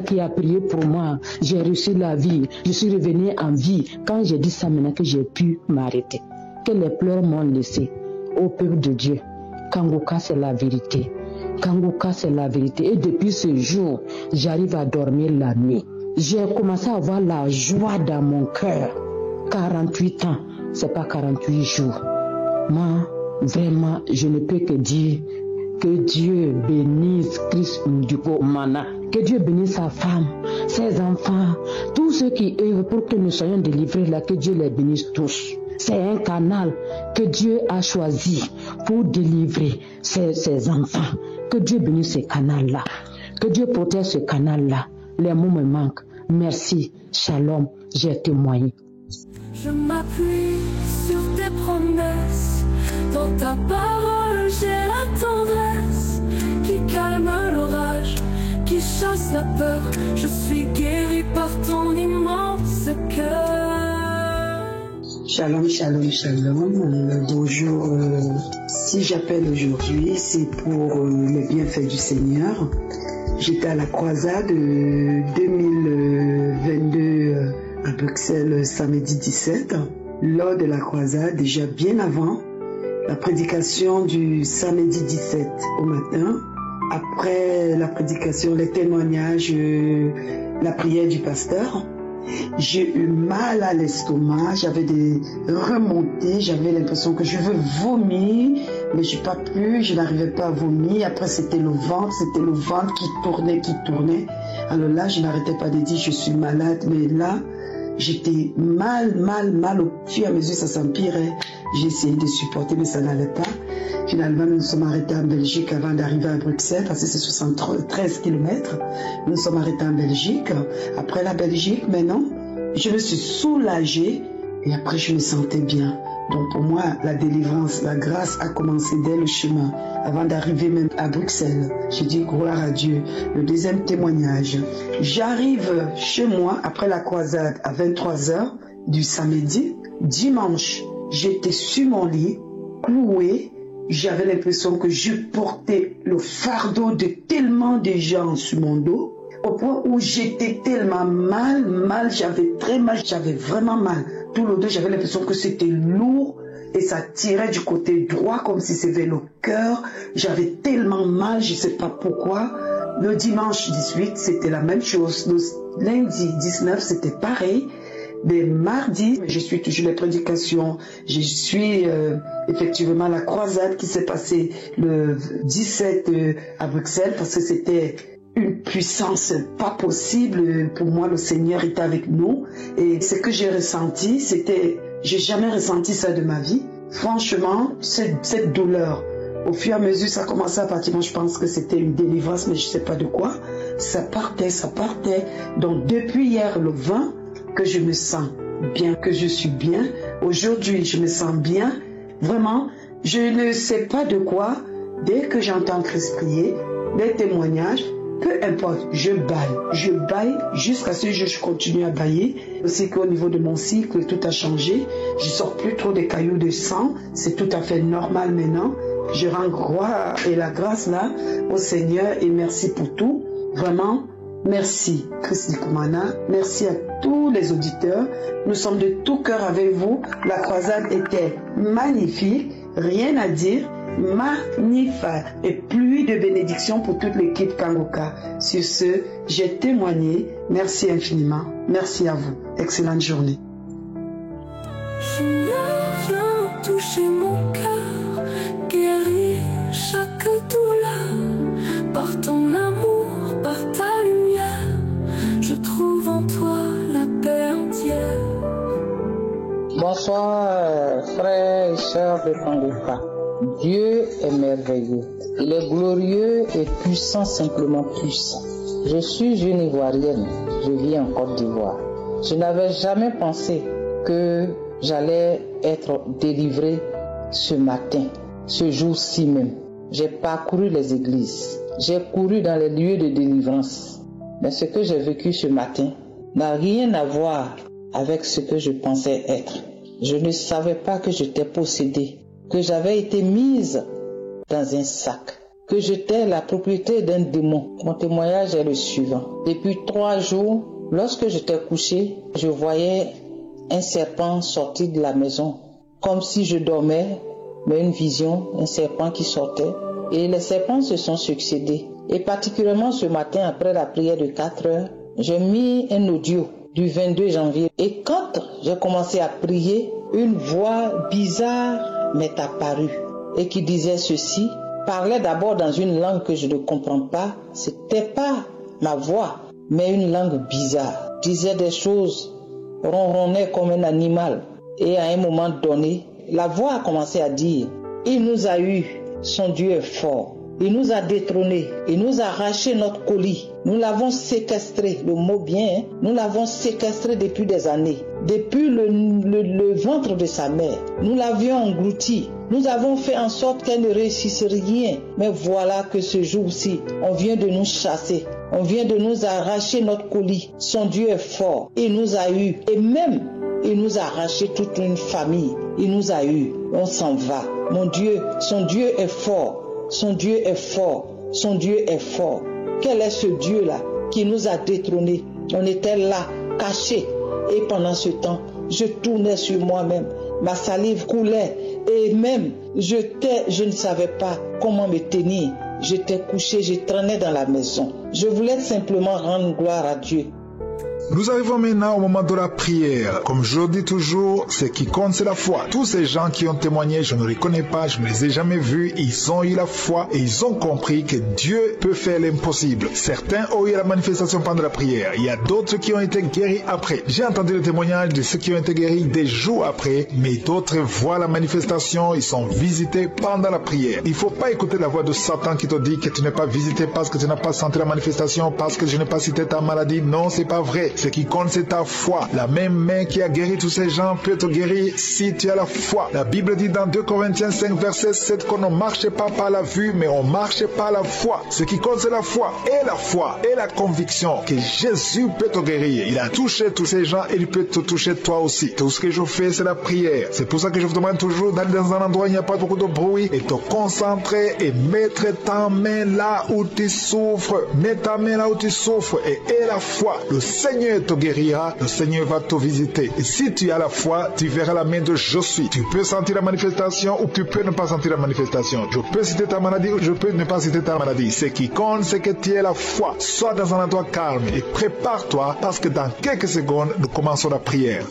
qui a prié pour moi. J'ai reçu la vie, je suis revenu en vie. Quand j'ai dit ça, maintenant que j'ai pu m'arrêter, que les pleurs m'ont laissé. Au peuple de Dieu, Kanguka c'est la vérité. Et depuis ce jour, j'arrive à dormir la nuit. J'ai commencé à avoir la joie dans mon cœur. 48 ans, c'est pas 48 jours. Moi, vraiment, je ne peux que dire que Dieu bénisse Christ Nduko Mana. Que Dieu bénisse sa femme, ses enfants, tous ceux qui œuvrent pour que nous soyons délivrés là, que Dieu les bénisse tous. C'est un canal que Dieu a choisi pour délivrer ses enfants. Que Dieu bénisse ce canal-là. Que Dieu protège ce canal-là. Les mots me manquent. Merci. Shalom. J'ai témoigné. Je m'appuie sur tes promesses. Dans ta parole, j'ai la tendresse qui calme l'orage, qui chasse la peur. Je suis guéri par ton immense cœur. Shalom. Bonjour. Si j'appelle aujourd'hui, c'est pour le bienfait du Seigneur. J'étais à la croisade 2022 à Bruxelles samedi 17. Lors de la croisade, déjà bien avant la prédication du samedi 17 au matin, après la prédication, les témoignages, la prière du pasteur, j'ai eu mal à l'estomac, j'avais des remontées, j'avais l'impression que je veux vomir, mais j'ai pas pu, je n'arrivais pas à vomir. Après, c'était le ventre qui tournait. Alors là, je n'arrêtais pas de dire, je suis malade, mais là, j'étais mal. Au fur et à mesure, ça s'empirait. J'ai essayé de supporter, mais ça n'allait pas. Finalement, nous nous sommes arrêtés en Belgique avant d'arriver à Bruxelles, parce que c'est 73 km. Nous nous sommes arrêtés en Belgique. Après la Belgique, maintenant, je me suis soulagée et après, je me sentais bien. Donc pour moi, la délivrance, la grâce a commencé dès le chemin, avant d'arriver même à Bruxelles. J'ai dit gloire à Dieu. Le deuxième témoignage. J'arrive chez moi après la croisade à 23h du samedi. Dimanche, j'étais sur mon lit, clouée. J'avais l'impression que je portais le fardeau de tellement de gens sur mon dos, au point où j'étais tellement mal, j'avais très mal, j'avais vraiment mal. Tout le dos, j'avais l'impression que c'était lourd et ça tirait du côté droit comme si c'était le cœur. J'avais tellement mal, je ne sais pas pourquoi. Le dimanche 18, c'était la même chose. Le lundi 19, c'était pareil. Mais mardi, je suis toujours les prédications. Je suis effectivement la croisade qui s'est passée le 17 à Bruxelles parce que c'était une puissance pas possible. Pour moi, le Seigneur était avec nous. Et ce que j'ai ressenti, j'ai jamais ressenti ça de ma vie. Franchement, cette douleur, au fur et à mesure, ça commençait à partir. Moi, je pense que c'était une délivrance, mais je sais pas de quoi. Ça partait. Donc, depuis hier, le 20, que je me sens bien, que je suis bien. Aujourd'hui, je me sens bien. Vraiment, je ne sais pas de quoi. Dès que j'entends Christ prier, les témoignages, peu importe, je baille jusqu'à ce que je continue à bailler. Aussi qu'au niveau de mon cycle, tout a changé. Je sors plus trop des cailloux de sang. C'est tout à fait normal maintenant. Je rends gloire et la grâce là au Seigneur et merci pour tout. Vraiment, merci Christ Ndikumana, merci à tous les auditeurs. Nous sommes de tout cœur avec vous. La croisade était magnifique, rien à dire, magnifique. Et pluie de bénédictions pour toute l'équipe Kangoka. Sur ce, j'ai témoigné. Merci infiniment. Merci à vous. Excellente journée. Viens toucher mon cœur, guérir chaque douleur par ton amour, par ta lumière. Je trouve en toi la paix entière. Bonsoir frères et sœurs de Kangoka. Dieu est merveilleux. Il est glorieux et puissant, simplement puissant. Je suis une Ivoirienne. Je vis en Côte d'Ivoire. Je n'avais jamais pensé que j'allais être délivré ce matin, ce jour-ci même. J'ai parcouru les églises. J'ai couru dans les lieux de délivrance. Mais ce que j'ai vécu ce matin n'a rien à voir avec ce que je pensais être. Je ne savais pas que j'étais possédée, que j'avais été mise dans un sac, que j'étais la propriété d'un démon. Mon témoignage est le suivant. Depuis 3 jours, lorsque j'étais couché, je voyais un serpent sortir de la maison, comme si je dormais, mais une vision, un serpent qui sortait. Et les serpents se sont succédés. Et particulièrement ce matin, après la prière de 4 heures, j'ai mis un audio du 22 janvier. Et quand j'ai commencé à prier, une voix bizarre m'est apparue et qui disait ceci, parlait d'abord dans une langue que je ne comprends pas. C'était pas ma voix, mais une langue bizarre. Disait des choses, ronronnait comme un animal. Et à un moment donné, la voix a commencé à dire, il nous a eu, son Dieu est fort. Il nous a détrônés, il nous a arraché notre colis. Nous l'avons séquestré, le mot bien, nous l'avons séquestré depuis des années. Depuis le ventre de sa mère, nous l'avions englouti. Nous avons fait en sorte qu'elle ne réussisse rien. Mais voilà que ce jour-ci, on vient de nous chasser. On vient de nous arracher notre colis. Son Dieu est fort. Il nous a eu. Et même, il nous a arraché toute une famille. Il nous a eu. On s'en va. Mon Dieu, son Dieu est fort. Son Dieu est fort. Son Dieu est fort. Quel est ce Dieu-là qui nous a détrônés? On était là, cachés. Et pendant ce temps, je tournais sur moi-même. Ma salive coulait. Et même, je ne savais pas comment me tenir. J'étais couché, je traînais dans la maison. Je voulais simplement rendre gloire à Dieu. Nous arrivons maintenant au moment de la prière. Comme je le dis toujours, ce qui compte, c'est la foi. Tous ces gens qui ont témoigné, je ne les connais pas, je ne les ai jamais vus, ils ont eu la foi et ils ont compris que Dieu peut faire l'impossible. Certains ont eu la manifestation pendant la prière. Il y a d'autres qui ont été guéris après. J'ai entendu le témoignage de ceux qui ont été guéris des jours après, mais d'autres voient la manifestation, ils sont visités pendant la prière. Il ne faut pas écouter la voix de Satan qui te dit que tu n'es pas visité parce que tu n'as pas senti la manifestation, parce que je n'ai pas cité ta maladie. Non, c'est pas vrai. Ce qui compte, c'est ta foi. La même main qui a guéri tous ces gens peut te guérir si tu as la foi. La Bible dit dans 2 Corinthiens 5, verset 7 qu'on ne marche pas par la vue, mais on marche par la foi. Ce qui compte, c'est la foi et la conviction que Jésus peut te guérir. Il a touché tous ces gens et il peut te toucher toi aussi. Tout ce que je fais, c'est la prière. C'est pour ça que je vous demande toujours d'aller dans un endroit où il n'y a pas beaucoup de bruit et te concentrer et mettre ta main là où tu souffres. Mets ta main là où tu souffres et aie la foi. Le Seigneur te guérira, le Seigneur va te visiter. Et si tu as la foi, tu verras la main de je suis. Tu peux sentir la manifestation ou tu peux ne pas sentir la manifestation. Je peux citer ta maladie ou je peux ne pas citer ta maladie. Ce qui compte, c'est que tu aies la foi. Sois dans un endroit calme et prépare-toi parce que dans quelques secondes, nous commençons la prière.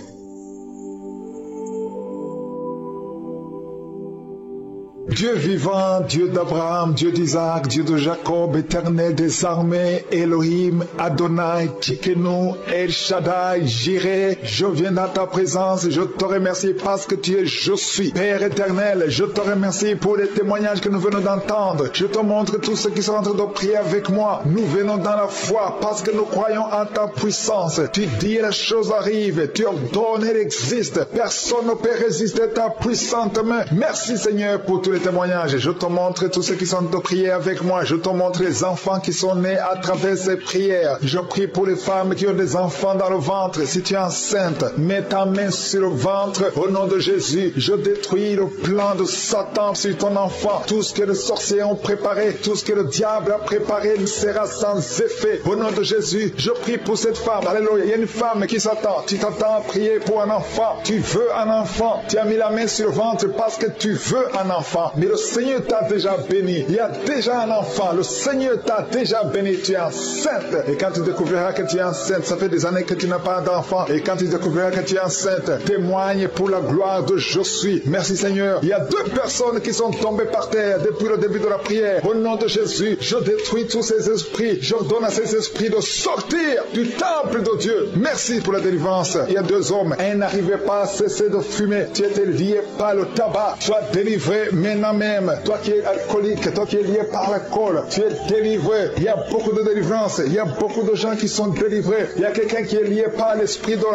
Dieu vivant, Dieu d'Abraham, Dieu d'Isaac, Dieu de Jacob, éternel des armées, Elohim, Adonai, Tchikenu, El Shaddai, Jireh, je viens dans ta présence et je te remercie parce que tu es je suis. Père éternel, je te remercie pour les témoignages que nous venons d'entendre. Je te montre tous ceux qui sont en train de prier avec moi. Nous venons dans la foi parce que nous croyons en ta puissance. Tu dis les choses arrivent, tu ordonnes, elles existent. Personne ne peut résister à ta puissante main. Merci Seigneur pour tous les témoignages. Je te montre tous ceux qui sont de prier avec moi. Je te montre les enfants qui sont nés à travers ces prières. Je prie pour les femmes qui ont des enfants dans le ventre. Si tu es enceinte, mets ta main sur le ventre. Au nom de Jésus, je détruis le plan de Satan sur ton enfant. Tout ce que les sorciers ont préparé, tout ce que le diable a préparé sera sans effet. Au nom de Jésus, je prie pour cette femme. Alléluia. Il y a une femme qui s'attend. Tu t'attends à prier pour un enfant. Tu veux un enfant. Tu as mis la main sur le ventre parce que tu veux un enfant. Mais le Seigneur t'a déjà béni. Il y a déjà un enfant. Le Seigneur t'a déjà béni. Tu es enceinte. Et quand tu découvriras que tu es enceinte, ça fait des années que tu n'as pas d'enfant. Et quand tu découvriras que tu es enceinte, témoigne pour la gloire de je suis. Merci Seigneur. Il y a 2 personnes qui sont tombées par terre depuis le début de la prière. Au nom de Jésus, je détruis tous ces esprits. J'ordonne à ces esprits de sortir du temple de Dieu. Merci pour la délivrance. Il y a 2 hommes. Un n'arrivait pas à cesser de fumer. Tu étais lié par le tabac. Sois délivré maintenant même. Toi qui es alcoolique, toi qui es lié par l'alcool, tu es délivré. Il y a beaucoup de délivrance. Il y a beaucoup de gens qui sont délivrés. Il y a quelqu'un qui est lié par l'esprit de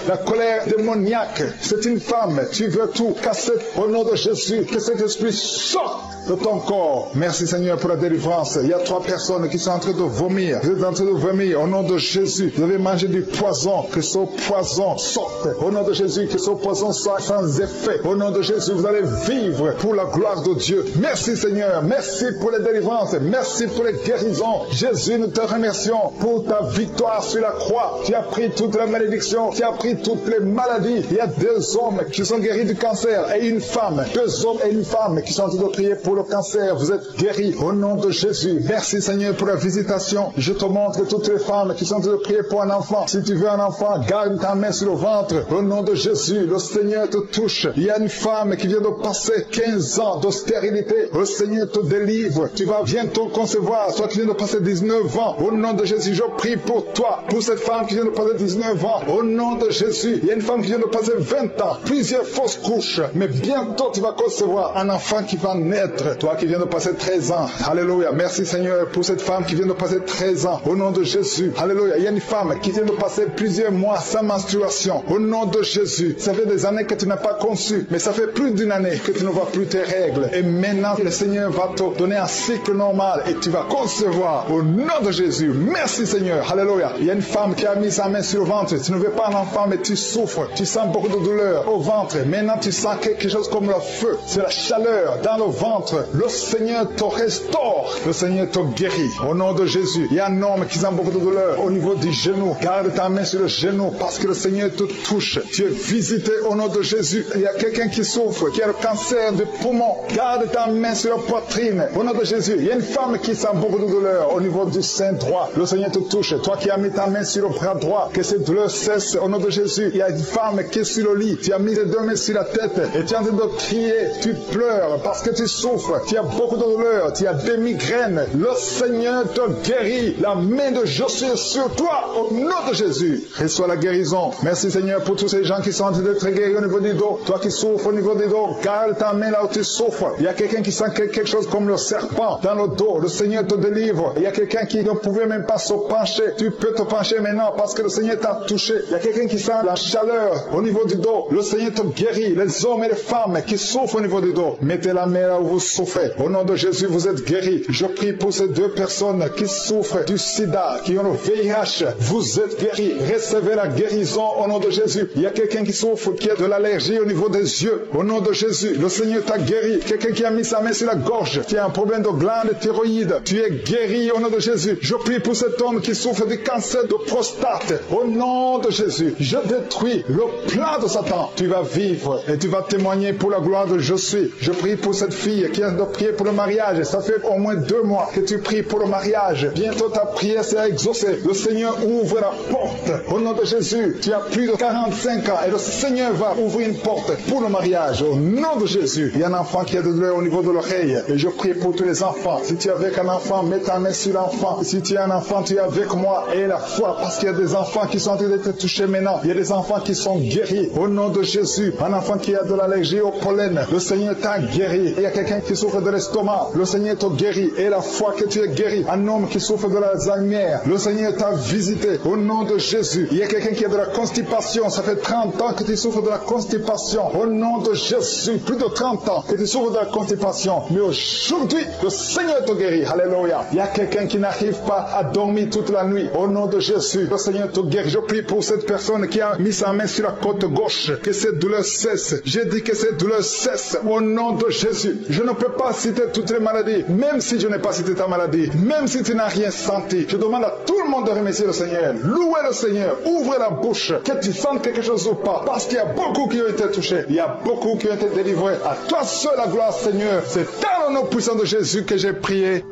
la colère démoniaque. C'est une femme. Tu veux tout casser au nom de Jésus. Que cet esprit sorte de ton corps. Merci Seigneur pour la délivrance. Il y a 3 personnes qui sont en train de vomir. Vous êtes en train de vomir au nom de Jésus. Vous avez mangé du poison. Que ce poison sorte. Au nom de Jésus, que ce poison soit sans effet. Au nom de Jésus, vous allez vivre pour la gloire de Dieu. Merci Seigneur. Merci pour les délivrances. Merci pour les guérisons. Jésus, nous te remercions pour ta victoire sur la croix. Tu as pris toute la malédiction. Tu as pris toutes les maladies. Il y a 2 hommes qui sont guéris du cancer et une femme. 2 hommes et une femme qui sont en train de prier pour le cancer. Vous êtes guéris au nom de Jésus. Merci Seigneur pour la visitation. Je te montre toutes les femmes qui sont en train de prier pour un enfant. Si tu veux un enfant, garde ta main sur le ventre. Au nom de Jésus, le Seigneur te touche. Il y a une femme qui vient de passer 15 ans de stérilité. Le Seigneur te délivre. Tu vas bientôt concevoir. Toi qui viens de passer 19 ans. Au nom de Jésus, je prie pour toi. Pour cette femme qui vient de passer 19 ans. Au nom de Jésus, il y a une femme qui vient de passer 20 ans. Plusieurs fausses couches. Mais bientôt tu vas concevoir un enfant qui va naître. Toi qui viens de passer 13 ans. Alléluia. Merci Seigneur pour cette femme qui vient de passer 13 ans. Au nom de Jésus. Alléluia. Il y a une femme qui vient de passer plusieurs mois sans menstruation. Au nom de Jésus. Ça fait des années que tu n'as pas conçu. Mais ça fait plus d'une année que tu ne vois plus tes règles. Et maintenant, le Seigneur va te donner un cycle normal et tu vas concevoir au nom de Jésus. Merci Seigneur. Alléluia. Il y a une femme qui a mis sa main sur le ventre. Tu ne veux pas un enfant, mais tu souffres. Tu sens beaucoup de douleur au ventre. Maintenant, tu sens quelque chose comme le feu. C'est la chaleur dans le ventre. Le Seigneur te restaure. Le Seigneur te guérit. Au nom de Jésus. Il y a un homme qui sent beaucoup de douleur au niveau du genou. Garde ta main sur le genou parce que le Seigneur te touche. Tu es visité au nom de Jésus. Il y a quelqu'un qui souffre, qui a le cancer du poumons. Garde ta main sur la poitrine. Au nom de Jésus, il y a une femme qui sent beaucoup de douleur au niveau du sein droit. Le Seigneur te touche. Toi qui as mis ta main sur le bras droit, que cette douleur cesse au nom de Jésus. Il y a une femme qui est sur le lit. Tu as mis tes deux mains sur la tête et tu es en train de crier. Tu pleures parce que tu souffres. Tu as beaucoup de douleur. Tu as des migraines. Le Seigneur te guérit. La main de Josué sur toi au nom de Jésus. Reçois la guérison. Merci Seigneur pour tous ces gens qui sont en train d'être guéris au niveau du dos. Toi qui souffres au niveau du dos, garde ta main là où tu souffres. Il y a quelqu'un qui sent quelque chose comme le serpent dans le dos. Le Seigneur te délivre. Il y a quelqu'un qui ne pouvait même pas se pencher. Tu peux te pencher maintenant parce que le Seigneur t'a touché. Il y a quelqu'un qui sent la chaleur au niveau du dos. Le Seigneur te guérit. Les hommes et les femmes qui souffrent au niveau du dos, mettez la main là où vous souffrez. Au nom de Jésus, vous êtes guéris. Je prie pour ces deux personnes qui souffrent du sida, qui ont le VIH. Vous êtes guéris. Recevez la guérison au nom de Jésus. Il y a quelqu'un qui souffre, qui a de l'allergie au niveau des yeux. Au nom de Jésus, le Seigneur t'a guéri. Quelqu'un qui a mis sa main sur la gorge, qui a un problème de glande thyroïde. Tu es guéri au nom de Jésus. Je prie pour cet homme qui souffre du cancer de prostate. Au nom de Jésus, je détruis le plan de Satan. Tu vas vivre et tu vas témoigner pour la gloire de Je suis. Je prie pour cette fille qui a de prier pour le mariage. Ça fait au moins 2 mois que tu pries pour le mariage. Bientôt ta prière sera exaucée. Le Seigneur ouvre la porte. Au nom de Jésus, tu as plus de 45 ans et le Seigneur va ouvrir une porte pour le mariage. Au nom de Jésus, il y a un enfant qui a de douleur au niveau de l'oreille. Et je prie pour tous les enfants. Si tu es avec un enfant, mets ta main sur l'enfant. Si tu es un enfant, tu es avec moi. Et la foi, parce qu'il y a des enfants qui sont en train d'être touchés maintenant. Il y a des enfants qui sont guéris. Au nom de Jésus, un enfant qui a de l'allergie au pollen, le Seigneur t'a guéri. Et il y a quelqu'un qui souffre de l'estomac, le Seigneur t'a guéri. Et la foi que tu es guéri. Un homme qui souffre de l'Alzheimer, le Seigneur t'a visité. Au nom de Jésus, il y a quelqu'un qui a de la constipation. Ça fait 30 ans que tu souffres de la constipation. Au nom de Jésus, plus de 30 ans que tu souffres de la constipation. Mais aujourd'hui, le Seigneur te guérit. Alléluia. Il y a quelqu'un qui n'arrive pas à dormir toute la nuit. Au nom de Jésus, le Seigneur te guérit. Je prie pour cette personne qui a mis sa main sur la côte gauche. Que cette douleur cesse. J'ai dit que cette douleur cesse. Au nom de Jésus. Je ne peux pas citer toutes les maladies. Même si je n'ai pas cité ta maladie. Même si tu n'as rien senti. Je demande à tout le monde de remercier le Seigneur. Louez le Seigneur. Ouvrez la bouche. Que tu sentes quelque chose ou pas. Parce qu'il y a beaucoup qui ont été touchés. Il y a beaucoup qui ont été délivrés. À toi seul la gloire, Seigneur. C'est dans le nom puissant de Jésus que j'ai prié.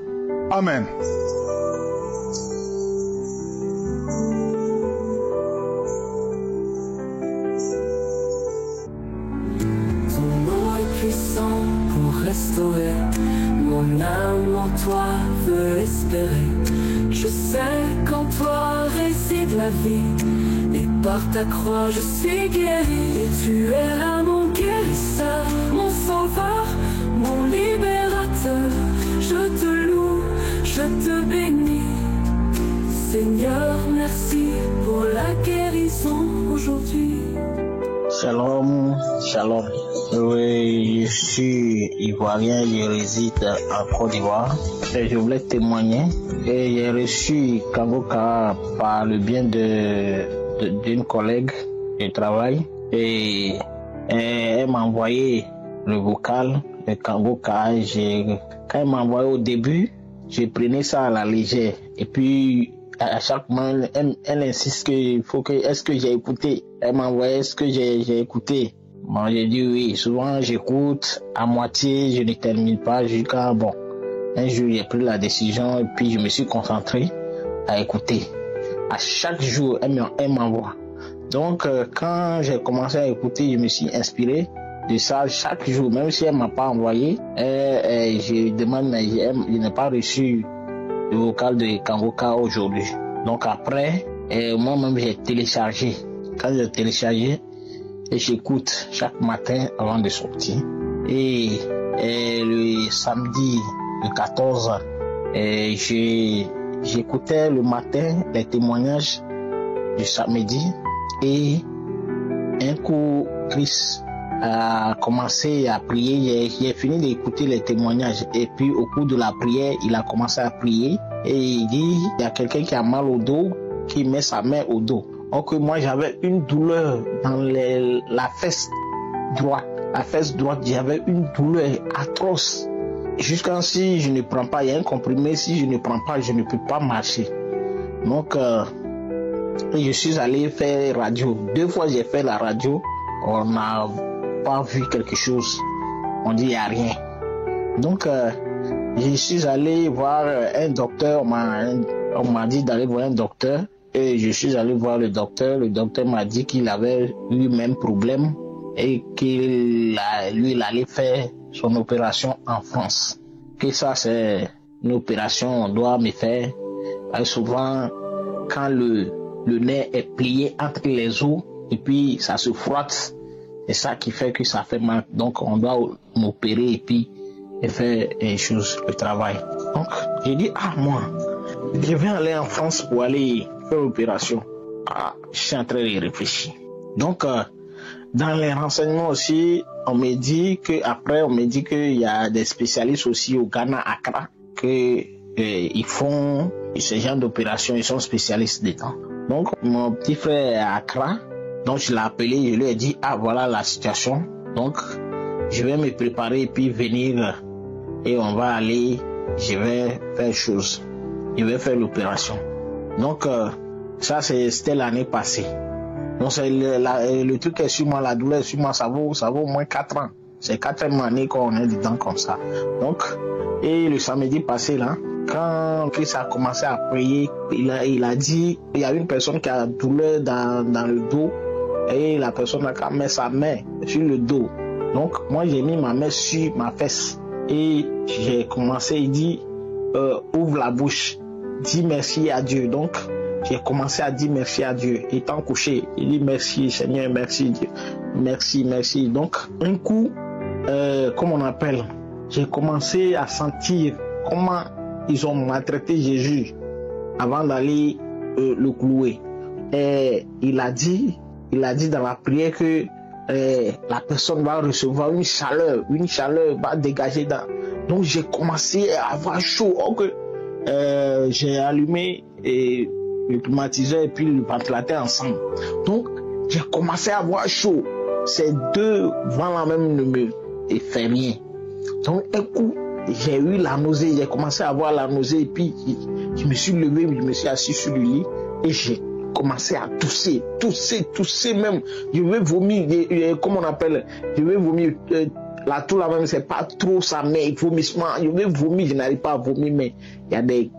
Amen. Ton nom est puissant pour restaurer. Mon âme en toi veut espérer. Je sais qu'en toi réside la vie. Et par ta croix je suis guéri. Et tu es là mon guérisseur, mon sauveur, mon libérateur. Je te loue, je te bénis. Seigneur, merci pour la guérison aujourd'hui. Shalom, shalom. Oui, je suis ivoirien, je réside en Côte d'Ivoire. Et je voulais témoigner. Et j'ai reçu Kangoka par le bien d'une collègue de travail. Et elle m'a envoyé le vocal de Kangoka. Quand elle m'a envoyé au début, je prenais ça à la légère. Et puis, à chaque moment, elle insiste qu'il faut que, est-ce que j'ai écouté? Elle m'a envoyé, est-ce que j'ai écouté? Moi, j'ai dit oui. Souvent, j'écoute à moitié, je ne termine pas jusqu'à, bon. Un jour, j'ai pris la décision et puis je me suis concentré à écouter. À chaque jour, elle m'envoie. Donc, quand j'ai commencé à écouter, je me suis inspiré de ça chaque jour. Même si elle m'a pas envoyé, je demande, mais je n'ai pas reçu le vocal de Kangoka aujourd'hui. Donc après, moi-même j'ai téléchargé. Quand j'ai téléchargé, j'écoute chaque matin avant de sortir. Et le samedi, le 14, j'écoutais le matin les témoignages du samedi. Et un coup, Chris a commencé à prier. J'ai fini d'écouter les témoignages. Et puis au cours de la prière, il a commencé à prier. Et il dit, il y a quelqu'un qui a mal au dos, qui met sa main au dos. Donc moi j'avais une douleur dans la fesse droite. La fesse droite, j'avais une douleur atroce. Jusqu'à si je ne prends pas, il y a un comprimé, si je ne prends pas, je ne peux pas marcher. Donc je suis allé faire radio. 2 fois j'ai fait la radio, on n'a pas vu quelque chose. on dit il n'y a rien. Donc, je suis allé voir un docteur, on m'a dit d'aller voir un docteur, et je suis allé voir le docteur m'a dit qu'il avait eu le même problème, et qu'il allait faire son opération en France. Que ça, c'est une opération on doit me faire. Souvent, quand le nez est plié entre les os, et puis ça se frotte, c'est ça qui fait que ça fait mal. Donc, on doit m'opérer et puis faire le travail. Donc, j'ai dit, moi, je vais aller en France pour aller faire l'opération. Je suis en train de réfléchir. Donc, dans les renseignements aussi, on me dit qu'il y a des spécialistes aussi au Ghana, Accra, ils font ce genre d'opération, ils sont spécialistes dedans. Donc, mon petit frère est à Accra, donc je l'ai appelé, je lui ai dit, voilà la situation. Donc, je vais me préparer et puis venir et on va aller, je vais faire chose. Je vais faire l'opération. Donc, ça, c'était l'année passée. Donc, le truc est sur moi, la douleur est sur moi, ça vaut au moins 4 ans. C'est 4e année qu'on est dedans comme ça. Donc, et le samedi passé, là, quand Christ a commencé à prier, il a dit, il y a une personne qui a douleur dans le dos, et la personne a mis sa main sur le dos. Donc, moi, j'ai mis ma main sur ma fesse, et j'ai commencé, il dit, ouvre la bouche, dis merci à Dieu. Donc, j'ai commencé à dire merci à Dieu. Étant couché, il dit merci Seigneur, merci Dieu, merci. Donc, un coup, comme on appelle, j'ai commencé à sentir comment ils ont maltraité Jésus avant d'aller le clouer. Et il a dit dans la prière que la personne va recevoir une chaleur va dégager. Donc j'ai commencé à avoir chaud. J'ai allumé le climatiseur et puis le ventilateur ensemble. Donc j'ai commencé à avoir chaud. Ces deux vents-là même ne me fait rien. Donc un coup, j'ai eu la nausée, j'ai commencé à avoir la nausée et puis je me suis levé, je me suis assis sur le lit et j'ai commencé à tousser même. Je vais vomir, comme on appelle, je vais vomir. La toux là même, c'est pas trop ça, mais vomissement, je vais vomir, je n'arrive pas à vomir, mais il y a des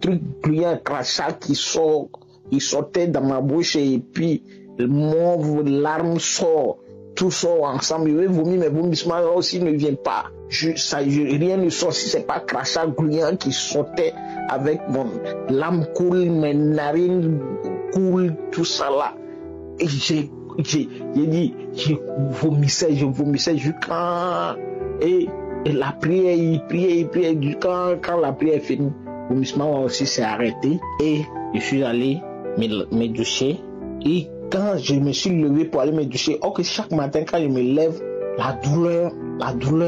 trucs bruyants, crachats qui sortaient dans ma bouche et puis mon larme sort. Tout sort ensemble, je vais vomir, mais vomissement aussi ne vient pas. Rien ne sort si c'est pas crachat gluant qui sortait avec mon l'âme coule, mes narines coulent, tout ça là. Et j'ai dit, je vomissais jusqu'à et la prière, il priait quand la prière est finie, le vomissement aussi s'est arrêté et je suis allé me doucher et quand je me suis levé pour aller me doucher, chaque matin quand je me lève, la douleur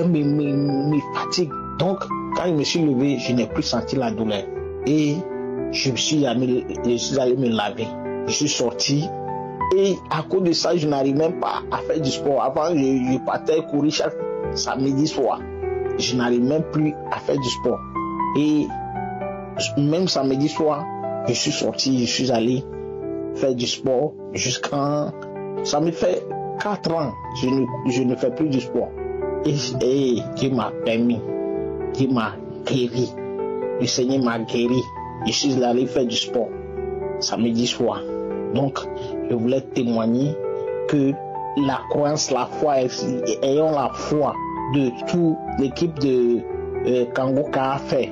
me fatigue. Donc, quand je me suis levé, je n'ai plus senti la douleur. Et je suis allé me laver. Je suis sorti. Et à cause de ça, je n'arrive même pas à faire du sport. Avant, je partais courir chaque samedi soir. Je n'arrive même plus à faire du sport. Et même samedi soir, je suis sorti, je suis allé faire du sport jusqu'à... Ça me fait 4 ans, je ne fais plus du sport. Et Dieu m'a permis, Dieu m'a guéri. Le Seigneur m'a guéri. Je suis allé faire du sport samedi soir. Donc, je voulais témoigner que la croyance, la foi, ayons la foi de toute l'équipe de Kangoka a fait.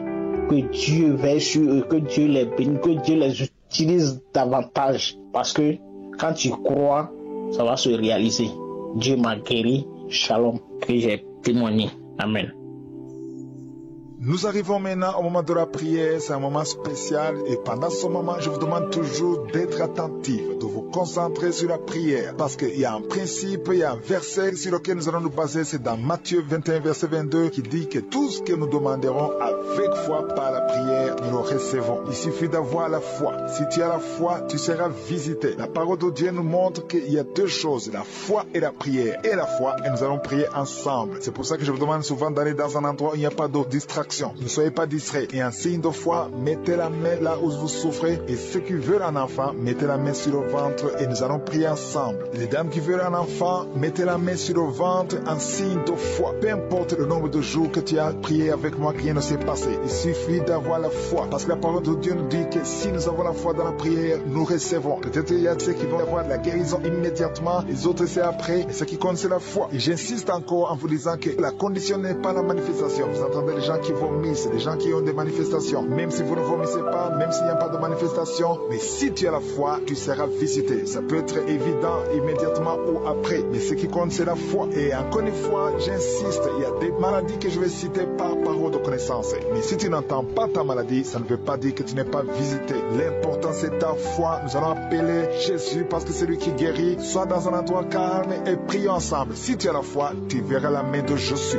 Que Dieu veille sur eux, que Dieu les bénisse, que Dieu les utilise davantage. Parce que quand tu crois, ça va se réaliser. Dieu m'a guéri. Shalom, que j'ai témoigné. Amen. Nous arrivons maintenant au moment de la prière, c'est un moment spécial et pendant ce moment, je vous demande toujours d'être attentif, de vous concentrer sur la prière parce qu'il y a un principe, il y a un verset sur lequel nous allons nous baser, c'est dans Matthieu 21 verset 22 qui dit que tout ce que nous demanderons avec foi par la prière, nous le recevons. Il suffit d'avoir la foi. Si tu as la foi, tu seras visité. La parole de Dieu nous montre qu'il y a deux choses, la foi et la prière. Et la foi, et nous allons prier ensemble. C'est pour ça que je vous demande souvent d'aller dans un endroit où il n'y a pas de distraction. actions. Ne soyez pas distraits. Et en signe de foi, mettez la main là où vous souffrez. Et ceux qui veulent un enfant, mettez la main sur le ventre et nous allons prier ensemble. Les dames qui veulent un enfant, mettez la main sur le ventre en signe de foi. Peu importe le nombre de jours que tu as prié avec moi, rien ne s'est passé. Il suffit d'avoir la foi. Parce que la parole de Dieu nous dit que si nous avons la foi dans la prière, nous recevons. Peut-être il y a ceux qui vont avoir la guérison immédiatement, les autres c'est après. Et ce qui compte c'est la foi. Et j'insiste encore en vous disant que la condition n'est pas la manifestation. Vous entendez les gens qui vomissent, les gens qui ont des manifestations. Même si vous ne vomissez pas, même s'il n'y a pas de manifestation, mais si tu as la foi, tu seras visité. Ça peut être évident immédiatement ou après. Mais ce qui compte c'est la foi. Et encore une fois, j'insiste, il y a des maladies que je vais citer par parole de connaissance. Mais si tu n'entends pas ta maladie, ça ne veut pas dire que tu n'es pas visité. L'important c'est ta foi. Nous allons appeler Jésus parce que c'est lui qui guérit. Sois dans un endroit calme et prions ensemble. Si tu as la foi, tu verras la main de Jésus.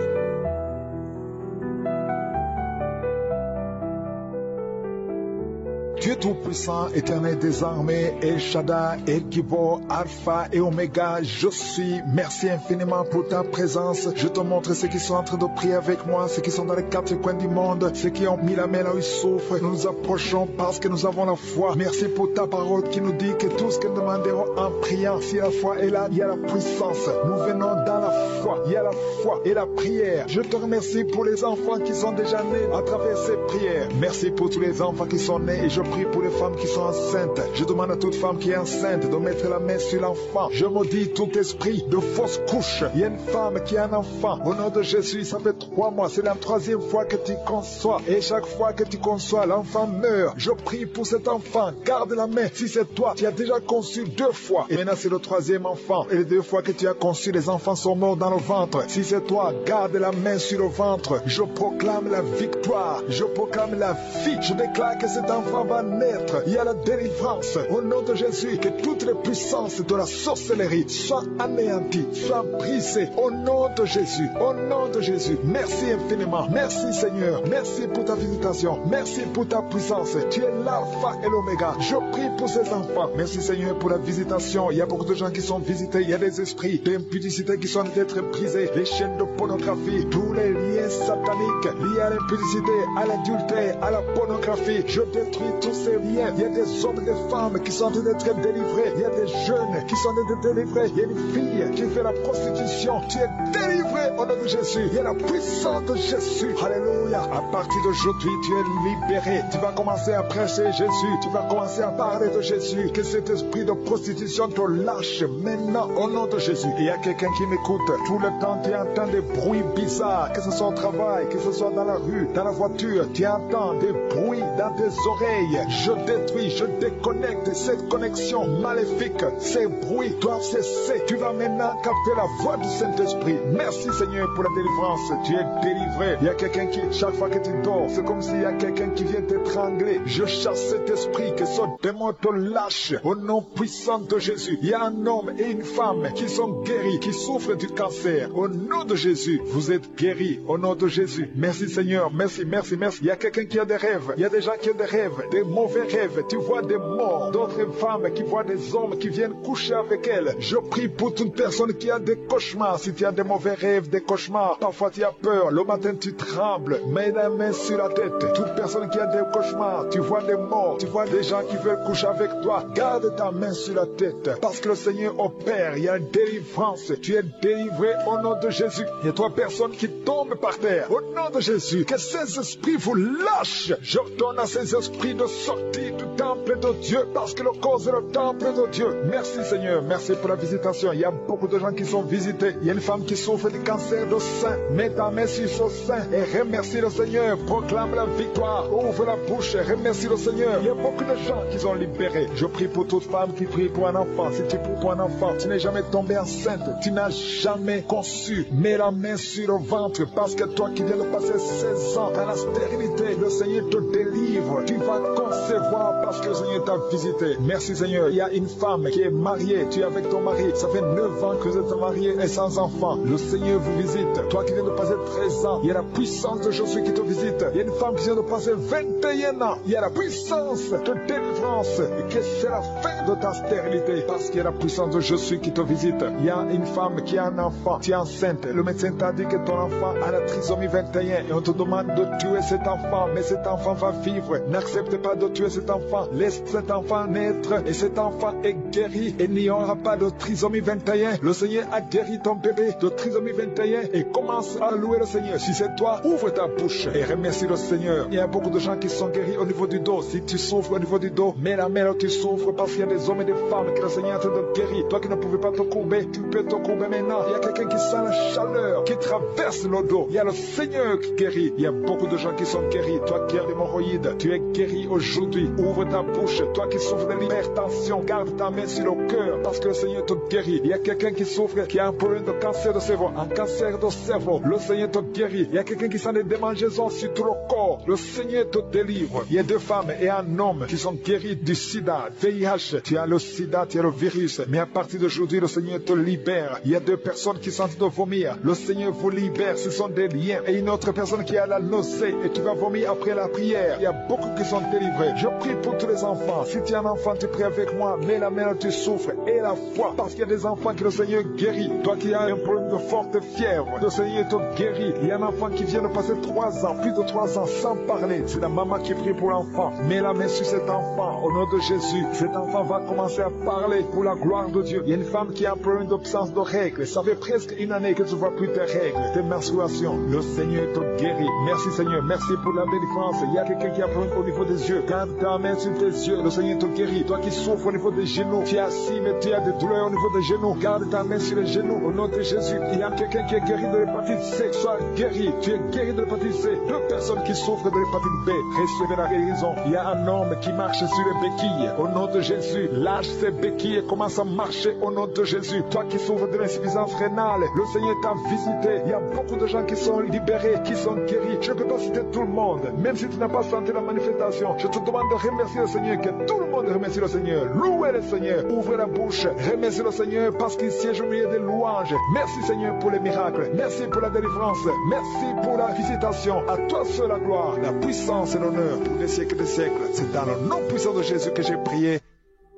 Dieu Tout-Puissant, Éternel des armées, El Shaddai, El Gibor, Alpha et Oméga, je suis. Merci infiniment pour ta présence. Je te montre ceux qui sont en train de prier avec moi, ceux qui sont dans les quatre coins du monde, ceux qui ont mis la main là où ils souffrent. Nous nous approchons parce que nous avons la foi. Merci pour ta parole qui nous dit que tout ce que nous demanderons en priant, si la foi est là, il y a la puissance. Nous venons dans la foi. Il y a la foi et la prière. Je te remercie pour les enfants qui sont déjà nés à travers ces prières. Merci pour tous les enfants qui sont nés et je prie pour les femmes qui sont enceintes. Je demande à toute femme qui est enceinte de mettre la main sur l'enfant. Je maudis tout esprit de fausse couche. Il y a une femme qui a un enfant. Au nom de Jésus, ça fait 3 mois. C'est la 3e fois que tu conçois. Et chaque fois que tu conçois, l'enfant meurt. Je prie pour cet enfant. Garde la main. Si c'est toi, tu as déjà conçu 2 fois. Et maintenant, c'est le 3e enfant. Et les 2 fois que tu as conçu, les enfants sont morts dans le ventre. Si c'est toi, garde la main sur le ventre. Je proclame la victoire. Je proclame la vie. Je déclare que cet enfant va naître. Il y a la délivrance. Au nom de Jésus, que toutes les puissances de la sorcellerie soient anéanties, soient brisées. Au nom de Jésus. Au nom de Jésus. Merci infiniment. Merci Seigneur. Merci pour ta visitation. Merci pour ta puissance. Tu es l'alpha et l'oméga. Je prie pour ces enfants. Merci Seigneur pour la visitation. Il y a beaucoup de gens qui sont visités. Il y a des esprits d'impudicité qui sont d'être brisés. Les chaînes de pornographie. Tous les liens sataniques liés à l'impudicité, à l'adultère, à la pornographie. Je détruis tous ces liens. Il y a des hommes et des femmes qui sont en train d'être délivrés. Il y a des jeunes qui sont en train d'être délivrés. Il y a une fille qui fait la prostitution. Tu es délivré au nom de Jésus. Il y a la puissance de Jésus. Alléluia. À partir d'aujourd'hui, tu es libéré. Tu vas commencer à prêcher Jésus. Tu vas commencer à parler de Jésus. Que cet esprit de prostitution te lâche maintenant au nom de Jésus. Il y a quelqu'un qui m'écoute. Tout le temps, tu entends des bruits bizarres. Que ce soit au travail, que ce soit dans la rue, dans la voiture. Tu entends des bruits dans tes oreilles. Je détruis, je déconnecte cette connexion maléfique. Ces bruits doivent cesser. Tu vas maintenant capter la voix du Saint-Esprit. Merci Seigneur pour la délivrance. Tu es délivré. Il y a quelqu'un qui, chaque fois que tu dors, c'est comme s'il y a quelqu'un qui vient t'étrangler. Je chasse cet esprit, que ce démon te lâche au nom puissant de Jésus. Il y a un homme et une femme qui sont guéris, qui souffrent du cancer. Au nom de Jésus, vous êtes guéris. Au nom de Jésus. Merci Seigneur. Merci, merci, merci. Il y a quelqu'un qui a des rêves. Il y a des gens qui ont des rêves, des mauvais rêves. Tu vois des morts, d'autres femmes qui voient des hommes qui viennent coucher avec elles. Je prie pour toute personne qui a des cauchemars. Si tu as des mauvais rêves, des cauchemars, parfois tu as peur. Le matin tu trembles. Mets la main sur la tête. Toute personne qui a des cauchemars, tu vois des morts, tu vois des gens qui veulent coucher avec toi. Garde ta main sur la tête. Parce que le Seigneur opère. Il y a une délivrance. Tu es délivré au nom de Jésus. Il y a 3 personnes qui tombent par terre. Au nom de Jésus. Que ces esprits vous lâchent. J'ordonne à ces esprits de sortir du temple de Dieu. Parce que le corps est le temple de Dieu. Merci Seigneur. Merci pour la visitation. Il y a beaucoup de gens qui sont visités. Il y a une femme qui souffre du cancer de sein. Mets ta main sur son sein et remercie le Seigneur. Proclame la victoire. Ouvre la bouche et remercie le Seigneur. Il y a beaucoup de gens qui sont libérés. Je prie pour toute femme qui prie pour un enfant. Si tu pries pour un enfant, tu n'es jamais tombé enceinte. Tu n'as jamais conçu. Mets la main sur le ventre. Parce que toi qui viens de passer 16 ans dans la stérilité, le Seigneur te délivre. Tu vas concevoir parce que le Seigneur t'a visité. Merci Seigneur. Il y a une femme qui est mariée. Tu es avec ton mari. Ça fait 9 ans que vous êtes mariés et sans enfant. Le Seigneur vous visite. Toi qui viens de passer 13 ans, il y a la puissance de Jésus qui te visite. Il y a une femme qui vient de passer 21 ans. Il y a la puissance de délivrance. Et que c'est la fin de ta stérilité. Parce qu'il y a la puissance de Jésus qui te visite. Il y a une femme qui a un enfant. Tu es enceinte. Le médecin t'a dit que ton enfant a la trisomie 21. Et on te demande de tuer cet enfant. Mais cet enfant va vivre. N'accepte pas de tuer cet enfant. Laisse cet enfant naître. Et cet enfant est guéri. Et il n'y aura pas de trisomie 21. Le Seigneur a guéri ton bébé de trisomie 21. Et commence à louer le Seigneur. Si c'est toi, ouvre ta bouche et remercie le Seigneur. Il y a beaucoup de gens qui sont guéris au niveau du dos. Si tu souffres au niveau du dos, mets la main là où tu souffres parce qu'il y a des hommes et des femmes que le Seigneur est en train de guérir. Toi qui ne pouvais pas te courber, tu peux te courber maintenant. Il y a quelqu'un qui sent la chaleur, qui traverse le dos. Il y a le Seigneur qui guérit. Il y a beaucoup de gens qui sont guéris. Toi qui as l'hémorroïde, tu es guéri aujourd'hui. Ouvre ta bouche. Toi qui souffres de l'hypertension, garde ta main sur le cœur parce que le Seigneur te guérit. Il y a quelqu'un qui souffre, qui a un problème de cancer de cerveau, un cancer de cerveau. Le Seigneur te guérit. Il y a quelqu'un qui sent des démangeaisons sur tout le corps. Le Seigneur te délivre. Il y a 2 femmes et un homme qui sont guéris du sida, VIH. Tu as le sida, tu as le virus. Mais à partir d'aujourd'hui, le Seigneur te libère. Il y a 2 personnes qui sont en train de vomir. Le Seigneur vous libère. Ce sont des liens. Et une autre personne qui a la nausée et tu vas vomir après la prière. Il y a beaucoup qui sont délivrés. Je prie pour tous les enfants. Si tu es un enfant, tu pries avec moi. Mets la main où tu souffres et la foi. Parce qu'il y a des enfants que le Seigneur guérit. Toi qui as un problème de forte fièvre, le Seigneur te guérit. Il y a un enfant qui vient de passer 3 ans, plus de 3 ans sans parler. C'est la maman qui prie pour l'enfant. Mets la main sur cet enfant au nom de Jésus. Cet enfant va commencer à parler pour la gloire de Dieu. Il y a une femme qui a un problème d'absence de règles. Ça fait presque 1 année que tu ne vois plus tes règles, tes menstruations. Le Seigneur te guérit. Merci Seigneur. Merci pour la délivrance. Il y a quelqu'un qui a un problème au niveau des yeux. Garde ta main sur tes yeux. Le Seigneur te guérit. Toi qui souffres au niveau des genoux, tu es assis mais tu as des douleurs au niveau des genoux. Garde ta main sur les genoux au nom de Jésus. Il y a quelqu'un qui est guéri de l'hépatite C. Sois guéri. Tu es guéri de l'hépatite C. 2 personnes qui souffrent de l'hépatite B. Recevez la guérison. Il y a un homme qui marche sur les béquilles. Au nom de Jésus, lâche ses béquilles et commence à marcher au nom de Jésus. Toi qui souffres de l'insuffisance rénale, le Seigneur t'a visité. Il y a beaucoup de gens qui sont libérés, qui sont guéris. Je ne peux pas citer tout le monde. Même si tu n'as pas senti la manifestation, je te demande de remercier le Seigneur. Que tout le monde remercie le Seigneur. Louez le Seigneur. Ouvrez la bouche. Remerciez le Seigneur parce qu'il siège au milieu des louanges. Merci Seigneur pour les miracles. Merci pour la délivrance. Merci pour la visitation. À toi seul la gloire, la puissance et l'honneur pour les siècles des siècles. C'est dans le nom puissant de Jésus que j'ai prié.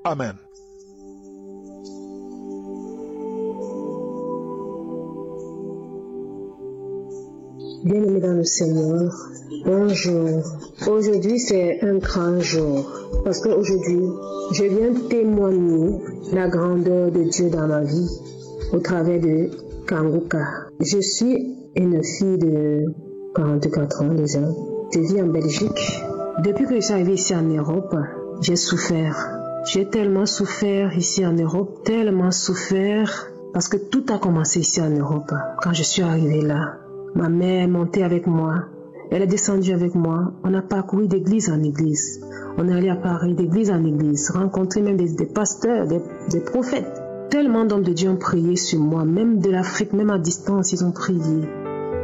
Amen. Bien-aimés dans le Seigneur, bonjour. Aujourd'hui, c'est un grand jour parce qu'aujourd'hui, je viens témoigner la grandeur de Dieu dans ma vie au travers de Kanguka. Je suis une fille de 44 ans déjà. Je vis en Belgique. Depuis que je suis arrivée ici en Europe, j'ai souffert. J'ai tellement souffert ici en Europe, tellement souffert parce que tout a commencé ici en Europe. Quand je suis arrivée là, ma mère est montée avec moi. Elle est descendue avec moi. On a parcouru d'église en église. On est allé à Paris, d'église en église, rencontrer même des pasteurs, des prophètes. Tellement d'hommes de Dieu ont prié sur moi, même de l'Afrique, même à distance, ils ont prié.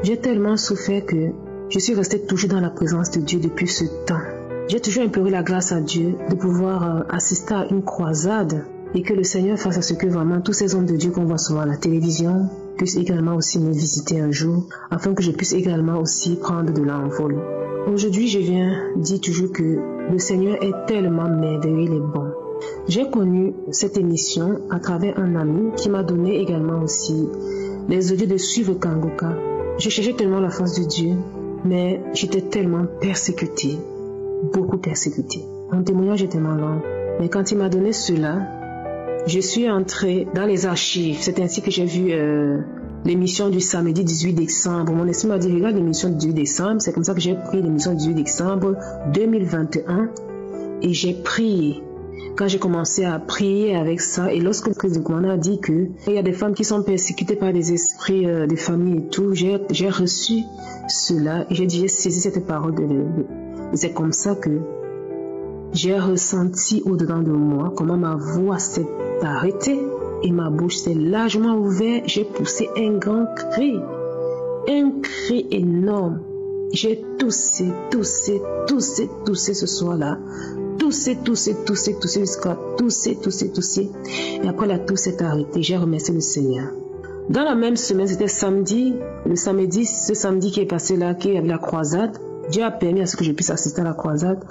J'ai tellement souffert que je suis restée toujours dans la présence de Dieu depuis ce temps. J'ai toujours imploré la grâce à Dieu de pouvoir assister à une croisade et que le Seigneur fasse à ce que vraiment tous ces hommes de Dieu qu'on voit souvent à la télévision puissent également aussi me visiter un jour afin que je puisse également aussi prendre de l'envol. Aujourd'hui, je viens dire toujours que le Seigneur est tellement merveilleux, il est bon. J'ai connu cette émission à travers un ami qui m'a donné également aussi les audios de suivre Kanguka. Je cherchais tellement la face de Dieu, mais j'étais tellement persécutée, beaucoup persécutée. Mon témoignage est tellement long, mais quand il m'a donné cela, je suis entrée dans les archives. C'est ainsi que j'ai vu l'émission du samedi 18 décembre. Mon esprit m'a dit, regarde l'émission du 18 décembre. C'est comme ça que j'ai pris l'émission du 18 décembre 2021 et j'ai prié. Quand j'ai commencé à prier avec ça, et lorsque le Christ a dit qu'il y a des femmes qui sont persécutées par des esprits de famille et tout, j'ai reçu cela et j'ai saisi cette parole c'est comme ça que j'ai ressenti au-dedans de moi comment ma voix s'est arrêtée et ma bouche s'est largement ouverte. J'ai poussé un grand cri énorme. J'ai toussé ce soir-là. tousser jusqu'à tousser. Et après la tousse s'est arrêtée. J'ai remercié le Seigneur. Dans la même semaine, c'était samedi, ce samedi qui est passé là, qui avait la croisade. Dieu a permis à ce que je puisse assister à la croisade.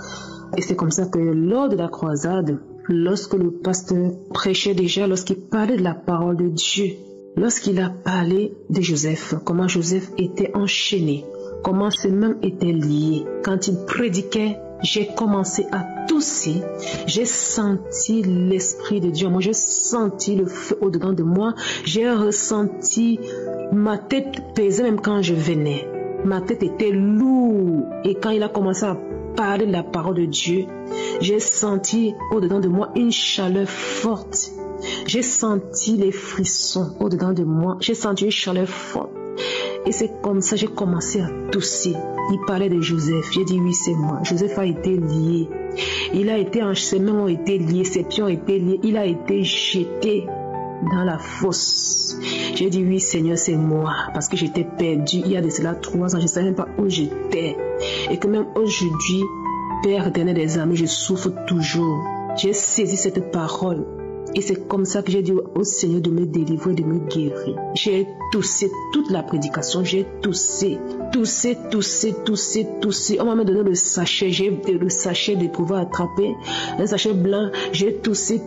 Et c'est comme ça que lors de la croisade, lorsque le pasteur prêchait déjà, lorsqu'il parlait de la parole de Dieu, lorsqu'il a parlé de Joseph, comment Joseph était enchaîné, comment ses mains étaient liées, quand il prédiquait, j'ai commencé à tousser, j'ai senti l'Esprit de Dieu, moi j'ai senti le feu au-dedans de moi, j'ai ressenti ma tête peser même quand je venais, ma tête était lourde et quand il a commencé à parler de la parole de Dieu, j'ai senti au-dedans de moi une chaleur forte, j'ai senti les frissons au-dedans de moi, j'ai senti une chaleur forte. Et c'est comme ça que j'ai commencé à tousser. Il parlait de Joseph. J'ai dit oui, c'est moi. Joseph a été lié. Ses mains ont été liées, ses pieds ont été liés. Il a été jeté dans la fosse. J'ai dit oui, Seigneur, c'est moi. Parce que j'étais perdu. Il y a de cela 3 ans. Je ne savais même pas où j'étais. Et que même aujourd'hui, Père éternel des armées, je souffre toujours. J'ai saisi cette parole. Et c'est comme ça que j'ai dit au Seigneur de me délivrer, de me guérir. J'ai toussé toute la prédication, j'ai toussé. On m'a donné le sachet, j'ai le sachet de pouvoir attraper, un sachet blanc. J'ai toussé.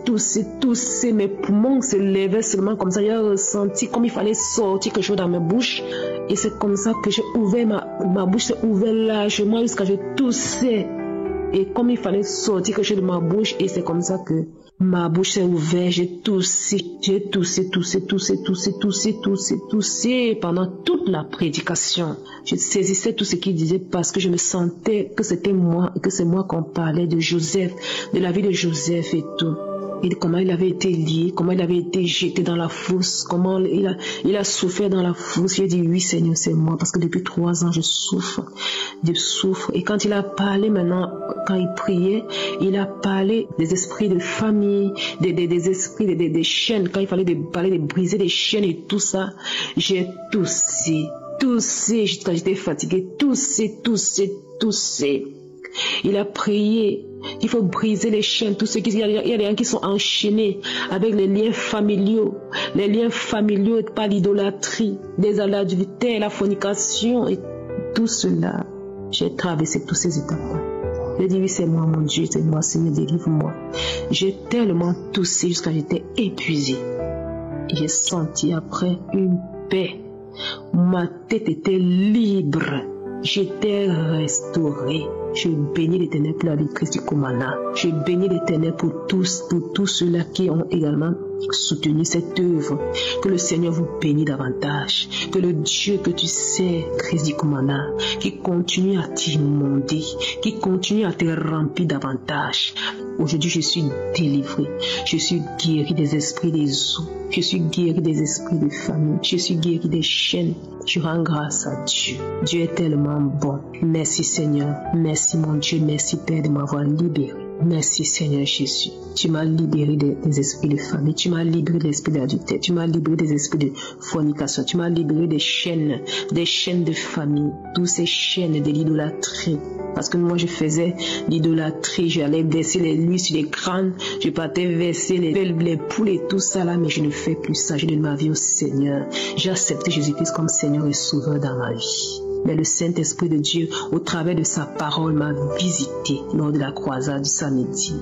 Mes poumons se levaient seulement comme ça. J'ai ressenti comme il fallait sortir quelque chose dans ma bouche. Et c'est comme ça que j'ai ouvert ma bouche, s'est ouverte largement jusqu'à ce que je toussais. Et comme il fallait sortir quelque chose de ma bouche, et c'est comme ça que ma bouche s'est ouverte, j'ai toussé pendant toute la prédication. Je saisissais tout ce qu'il disait parce que je me sentais que c'était moi et que c'est moi qu'on parlait de Joseph, de la vie de Joseph et tout. Et comment il avait été lié, comment il avait été jeté dans la fosse, comment il a souffert dans la fosse. J'ai dit oui Seigneur, c'est moi, parce que depuis 3 ans je souffre. Et quand il a parlé maintenant, quand il priait, il a parlé des esprits de famille, des esprits, des chaînes, quand il fallait parler de briser les chaînes et tout ça, j'ai toussé jusqu'à j'étais fatiguée, toussé. Il a prié. Il faut briser les chaînes. Il y a des gens qui sont enchaînés avec les liens familiaux. Les liens familiaux par l'idolâtrie, l'adultère, la fornication et tout cela. J'ai traversé toutes ces étapes. J'ai dit oui, c'est moi mon Dieu, c'est moi, Seigneur, délivre-moi. J'ai tellement toussé jusqu'à j'étais épuisée. J'ai senti après une paix. Ma tête était libre. J'étais restaurée. Je bénis l'Éternel pour la vie de Christ du Comana. Je bénis l'Éternel pour tous ceux-là qui ont également soutenu cette œuvre. Que le Seigneur vous bénisse davantage. Que le Dieu que tu sais, Christ du Comana, qui continue à t'inonder, qui continue à te remplir davantage. Aujourd'hui, je suis délivré. Je suis guéri des esprits des eaux. Je suis guéri des esprits de famille. Je suis guéri des chaînes. Je rends grâce à Dieu. Dieu est tellement bon. Merci Seigneur. Merci mon Dieu. Merci Père de m'avoir libéré. Merci Seigneur Jésus. Tu m'as libéré des esprits de famille. Tu m'as libéré des esprits d'adultère. Tu m'as libéré des esprits de fornication. Tu m'as libéré des chaînes de famille. Toutes ces chaînes de l'idolâtrie. Parce que moi je faisais l'idolâtrie. J'allais verser l'huile sur les crânes. Je partais verser les poules et tout ça là. Mais je ne fais plus ça. Je donne ma vie au Seigneur. J'ai accepté Jésus-Christ comme Seigneur et Sauveur dans ma vie. Mais le Saint-Esprit de Dieu, au travers de sa parole, m'a visité lors de la croisade du samedi.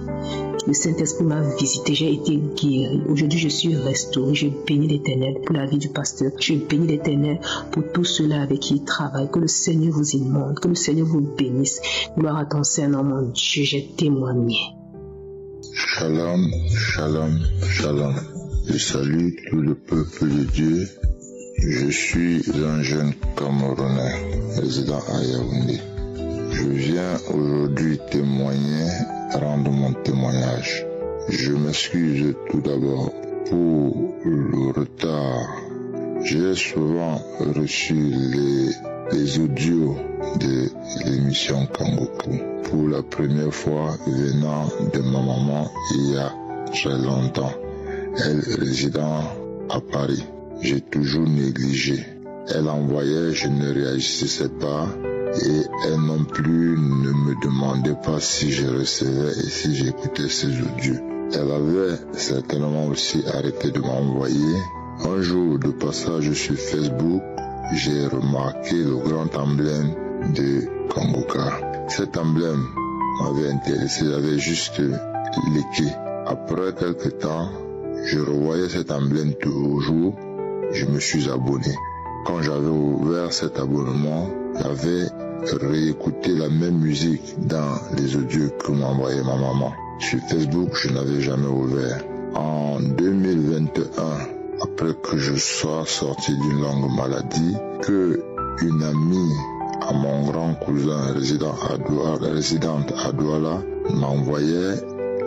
Le Saint-Esprit m'a visité, j'ai été guéri. Aujourd'hui, je suis restauré. Je bénis l'Éternel pour la vie du pasteur. Je bénis l'Éternel pour tous ceux-là avec qui il travaille. Que le Seigneur vous inonde, que le Seigneur vous bénisse. Gloire à ton Seigneur, mon Dieu, j'ai témoigné. Shalom, shalom, shalom. Je salue tout le peuple de Dieu. Je suis un jeune Camerounais résident à Yaoundé. Je viens aujourd'hui rendre mon témoignage. Je m'excuse tout d'abord pour le retard. J'ai souvent reçu les audios de l'émission Kangoku. Pour la première fois venant de ma maman il y a très longtemps. Elle résidant à Paris. J'ai toujours négligé. Elle envoyait, je ne réagissais pas. et elle non plus ne me demandait pas si je recevais et si j'écoutais ses audios. Elle avait certainement aussi arrêté de m'envoyer. Un jour de passage sur Facebook, j'ai remarqué le grand emblème de Kangoka. Cet emblème m'avait intéressé, j'avais juste liké. Après quelque temps, je revoyais cet emblème toujours, je me suis abonné. Quand j'avais ouvert cet abonnement, j'avais réécouté la même musique dans les audios que m'envoyait ma maman. Sur Facebook, je n'avais jamais ouvert. En 2021, après que je sois sorti d'une longue maladie, que une amie à mon grand cousin résidente à Douala m'envoyait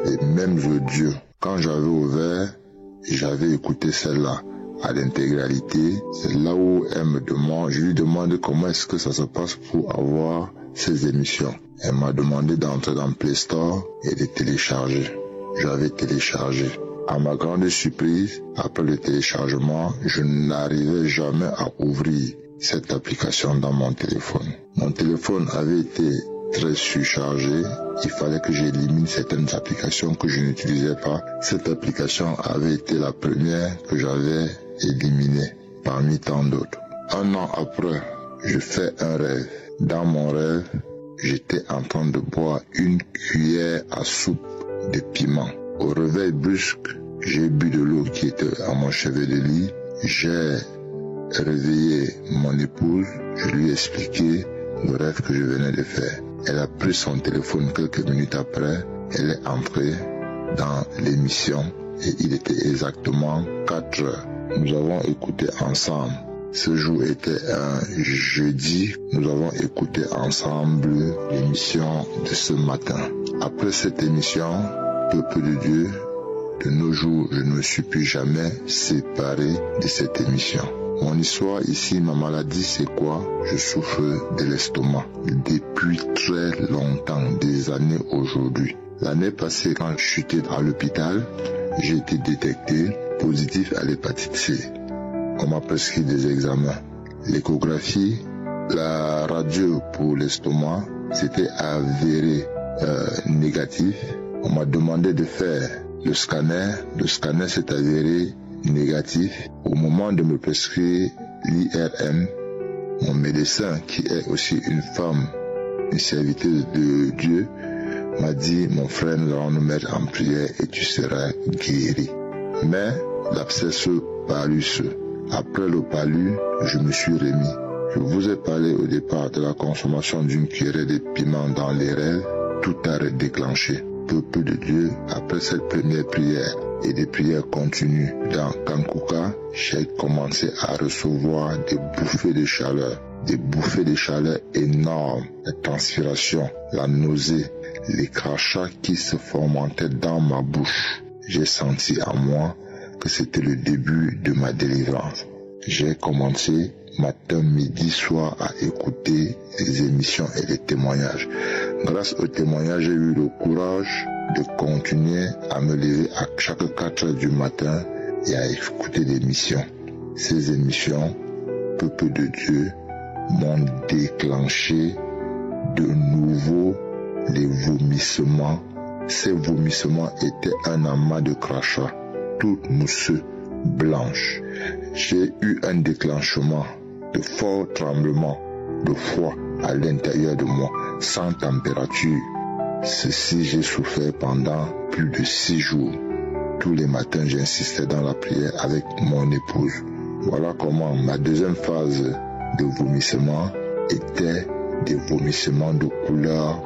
les mêmes audios. Quand j'avais ouvert, j'avais écouté celle-là à l'intégralité. C'est là où je lui demande comment est-ce que ça se passe pour avoir ces émissions. Elle m'a demandé d'entrer dans Play Store et de télécharger. J'avais téléchargé. À ma grande surprise, après le téléchargement, je n'arrivais jamais à ouvrir cette application dans mon téléphone. Mon téléphone avait été très surchargé. Il fallait que j'élimine certaines applications que je n'utilisais pas. Cette application avait été la première que j'avais éliminée parmi tant d'autres. Un an après, je fais un rêve. Dans mon rêve, j'étais en train de boire une cuillère à soupe de piment. Au réveil brusque, j'ai bu de l'eau qui était à mon chevet de lit. J'ai réveillé mon épouse. Je lui ai expliqué le rêve que je venais de faire. Elle a pris son téléphone quelques minutes après. Elle est entrée dans l'émission et il était exactement 4 heures. Nous avons écouté ensemble. Ce jour était un jeudi. Nous avons écouté ensemble l'émission de ce matin. Après cette émission, Peuple de Dieu, de nos jours, je ne me suis plus jamais séparé de cette émission. Mon histoire ici, ma maladie, c'est quoi? Je souffre de l'estomac depuis très longtemps, des années aujourd'hui. L'année passée, quand je suis à l'hôpital, j'ai été détecté positif à l'hépatite C. On m'a prescrit des examens. L'échographie, la radio pour l'estomac, c'était avéré négatif. On m'a demandé de faire le scanner. Le scanner s'est avéré négatif. Au moment de me prescrire l'IRM, mon médecin, qui est aussi une femme, une serviteuse de Dieu, m'a dit, mon frère, nous allons nous mettre en prière et tu seras guéri. Mais l'abscesse palus, après le palus, je me suis remis. Je vous ai parlé au départ de la consommation d'une cuillerée de piment dans les rêves. Tout a redéclenché. Peuple de Dieu, après cette première prière et des prières continues dans Kangoka, j'ai commencé à recevoir des bouffées de chaleur énormes, la transpiration, la nausée, les crachats qui se fomentaient dans ma bouche. J'ai senti en moi que c'était le début de ma délivrance. J'ai commencé matin, midi, soir à écouter les émissions et les témoignages. Grâce aux témoignages, j'ai eu le courage de continuer à me lever à chaque 4 heures du matin et à écouter des émissions. Ces émissions, Peuple de Dieu, m'ont déclenché de nouveau les vomissements. Ces vomissements étaient un amas de crachats, toutes mousseux, blanches. J'ai eu un déclenchement de forts tremblements de foie à l'intérieur de moi, sans température. Ceci, j'ai souffert pendant plus de 6 jours. Tous les matins, j'insistais dans la prière avec mon épouse. Voilà comment ma deuxième phase de vomissement était des vomissements de couleur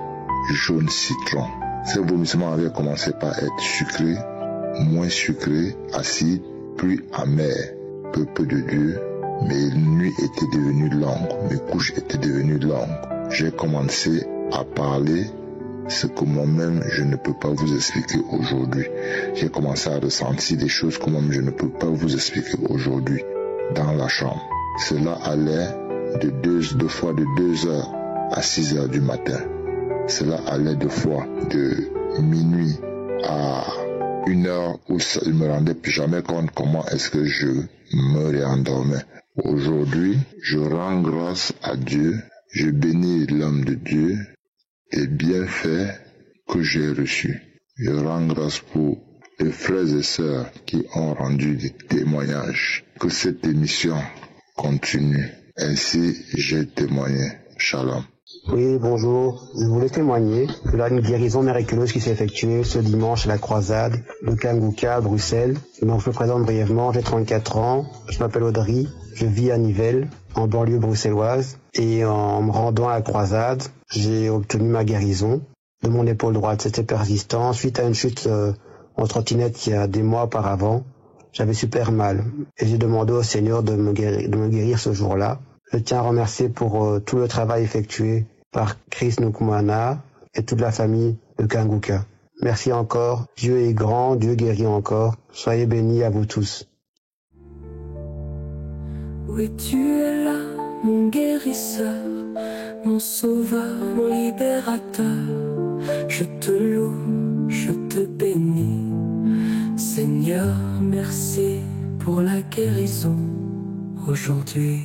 jaune citron. Ces vomissements avaient commencé par être sucrés, moins sucrés, acides, puis amers. Peuple de Dieu, mes nuits étaient devenues longues, mes couches étaient devenues longues. J'ai commencé à parler ce que moi-même je ne peux pas vous expliquer aujourd'hui. J'ai commencé à ressentir des choses que moi-même je ne peux pas vous expliquer aujourd'hui dans la chambre. Cela allait deux fois de 2 heures à 6 heures du matin. Cela allait 2 fois de minuit à 1 heure où je me rendais plus jamais compte comment est-ce que je me réendormais. Aujourd'hui, je rends grâce à Dieu. Je bénis l'homme de Dieu et bienfaits que j'ai reçus. Je rends grâce pour les frères et sœurs qui ont rendu des témoignages. Que cette émission continue. Ainsi, j'ai témoigné. Shalom. Oui, bonjour. Je voulais témoigner de une guérison miraculeuse qui s'est effectuée ce dimanche à la croisade de Kanguka à Bruxelles. Donc, je me présente brièvement. J'ai 34 ans. Je m'appelle Audrey. Je vis à Nivelles, en banlieue bruxelloise. Et en me rendant à la croisade, j'ai obtenu ma guérison de mon épaule droite. C'était persistant. Suite à une chute en trottinette il y a des mois auparavant, j'avais super mal. Et j'ai demandé au Seigneur de me guérir ce jour-là. Je tiens à remercier pour tout le travail effectué par Chris Nkumana et toute la famille de Kanguka. Merci encore. Dieu est grand, Dieu guérit encore. Soyez bénis à vous tous. Oui, tu es là, mon guérisseur, mon sauveur, mon libérateur. Je te loue, je te bénis. Seigneur, merci pour la guérison aujourd'hui.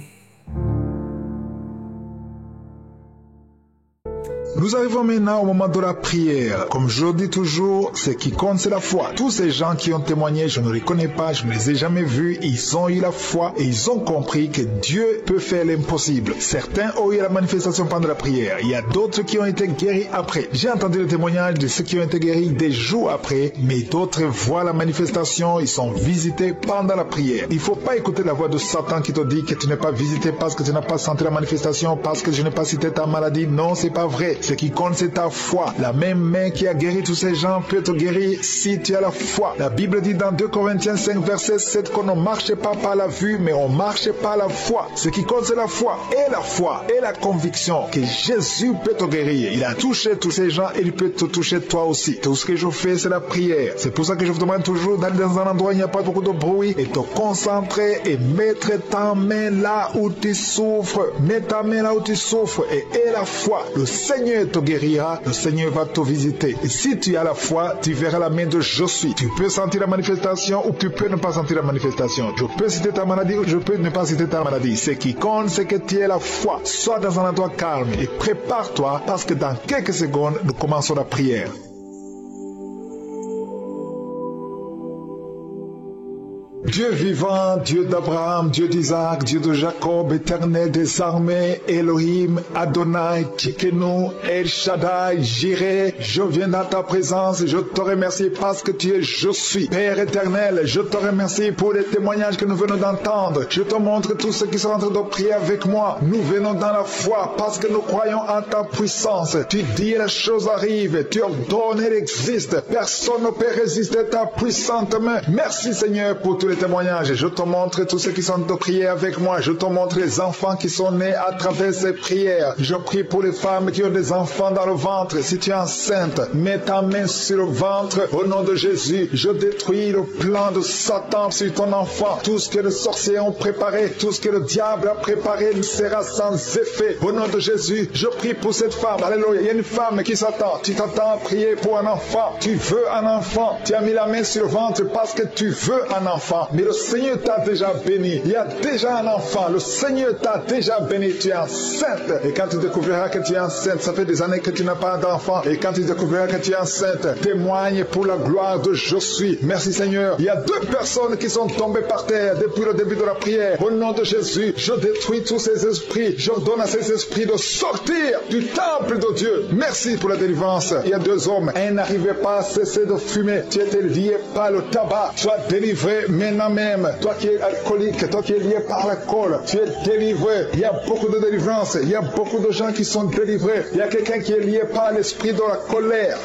Nous arrivons maintenant au moment de la prière. Comme je le dis toujours, ce qui compte, c'est la foi. Tous ces gens qui ont témoigné, je ne les connais pas, je ne les ai jamais vus. Ils ont eu la foi et ils ont compris que Dieu peut faire l'impossible. Certains ont eu la manifestation pendant la prière. Il y a d'autres qui ont été guéris après. J'ai entendu le témoignage de ceux qui ont été guéris des jours après, mais d'autres voient la manifestation, ils sont visités pendant la prière. Il ne faut pas écouter la voix de Satan qui te dit que tu n'es pas visité parce que tu n'as pas senti la manifestation, parce que je n'ai pas cité ta maladie. Non, c'est pas vrai. Ce qui compte, c'est ta foi. La même main qui a guéri tous ces gens peut te guérir si tu as la foi. La Bible dit dans 2 Corinthiens 5, verset 7 qu'on ne marche pas par la vue, mais on marche par la foi. Ce qui compte, c'est la foi et la conviction que Jésus peut te guérir. Il a touché tous ces gens et il peut te toucher toi aussi. Tout ce que je fais, c'est la prière. C'est pour ça que je vous demande toujours d'aller dans un endroit où il n'y a pas beaucoup de bruit et te concentrer et mettre ta main là où tu souffres. Mets ta main là où tu souffres et aie la foi. Le Seigneur te guérira, le Seigneur va te visiter. Et si tu as la foi, tu verras la main de je suis. Tu peux sentir la manifestation ou tu peux ne pas sentir la manifestation. Je peux citer ta maladie ou je peux ne pas citer ta maladie. Ce qui compte, c'est que tu aies la foi. Sois dans un endroit calme et prépare-toi parce que dans quelques secondes, nous commençons la prière. Dieu vivant, Dieu d'Abraham, Dieu d'Isaac, Dieu de Jacob, éternel des armées, Elohim, Adonai, Tchikenu, El Shaddai, Jireh, je viens dans ta présence et je te remercie parce que tu es je suis. Père éternel, je te remercie pour les témoignages que nous venons d'entendre. Je te montre tous ceux qui sont en train de prier avec moi. Nous venons dans la foi parce que nous croyons en ta puissance. Tu dis les choses arrivent, tu ordonnes, elles existent. Personne ne peut résister à ta puissante main. Merci Seigneur pour tous les témoignages. Je te montre tous ceux qui sont de prier avec moi. Je te montre les enfants qui sont nés à travers ces prières. Je prie pour les femmes qui ont des enfants dans le ventre. Si tu es enceinte, mets ta main sur le ventre. Au nom de Jésus, je détruis le plan de Satan sur ton enfant. Tout ce que les sorciers ont préparé, tout ce que le diable a préparé sera sans effet. Au nom de Jésus, je prie pour cette femme. Alléluia. Il y a une femme qui s'attend. Tu t'attends à prier pour un enfant. Tu veux un enfant. Tu as mis la main sur le ventre parce que tu veux un enfant. Mais le Seigneur t'a déjà béni. Il y a déjà un enfant. Le Seigneur t'a déjà béni. Tu es enceinte. Et quand tu découvriras que tu es enceinte, ça fait des années que tu n'as pas d'enfant. Et quand tu découvriras que tu es enceinte, témoigne pour la gloire de je suis. Merci Seigneur. Il y a 2 personnes qui sont tombées par terre depuis le début de la prière. Au nom de Jésus, je détruis tous ces esprits. J'ordonne à ces esprits de sortir du temple de Dieu. Merci pour la délivrance. Il y a 2 hommes. Un n'arrivait pas à cesser de fumer. Tu étais lié par le tabac. Sois délivré maintenant même. Toi qui es alcoolique, toi qui es lié par l'alcool, tu es délivré. Il y a beaucoup de délivrance. Il y a beaucoup de gens qui sont délivrés. Il y a quelqu'un qui est lié par l'esprit de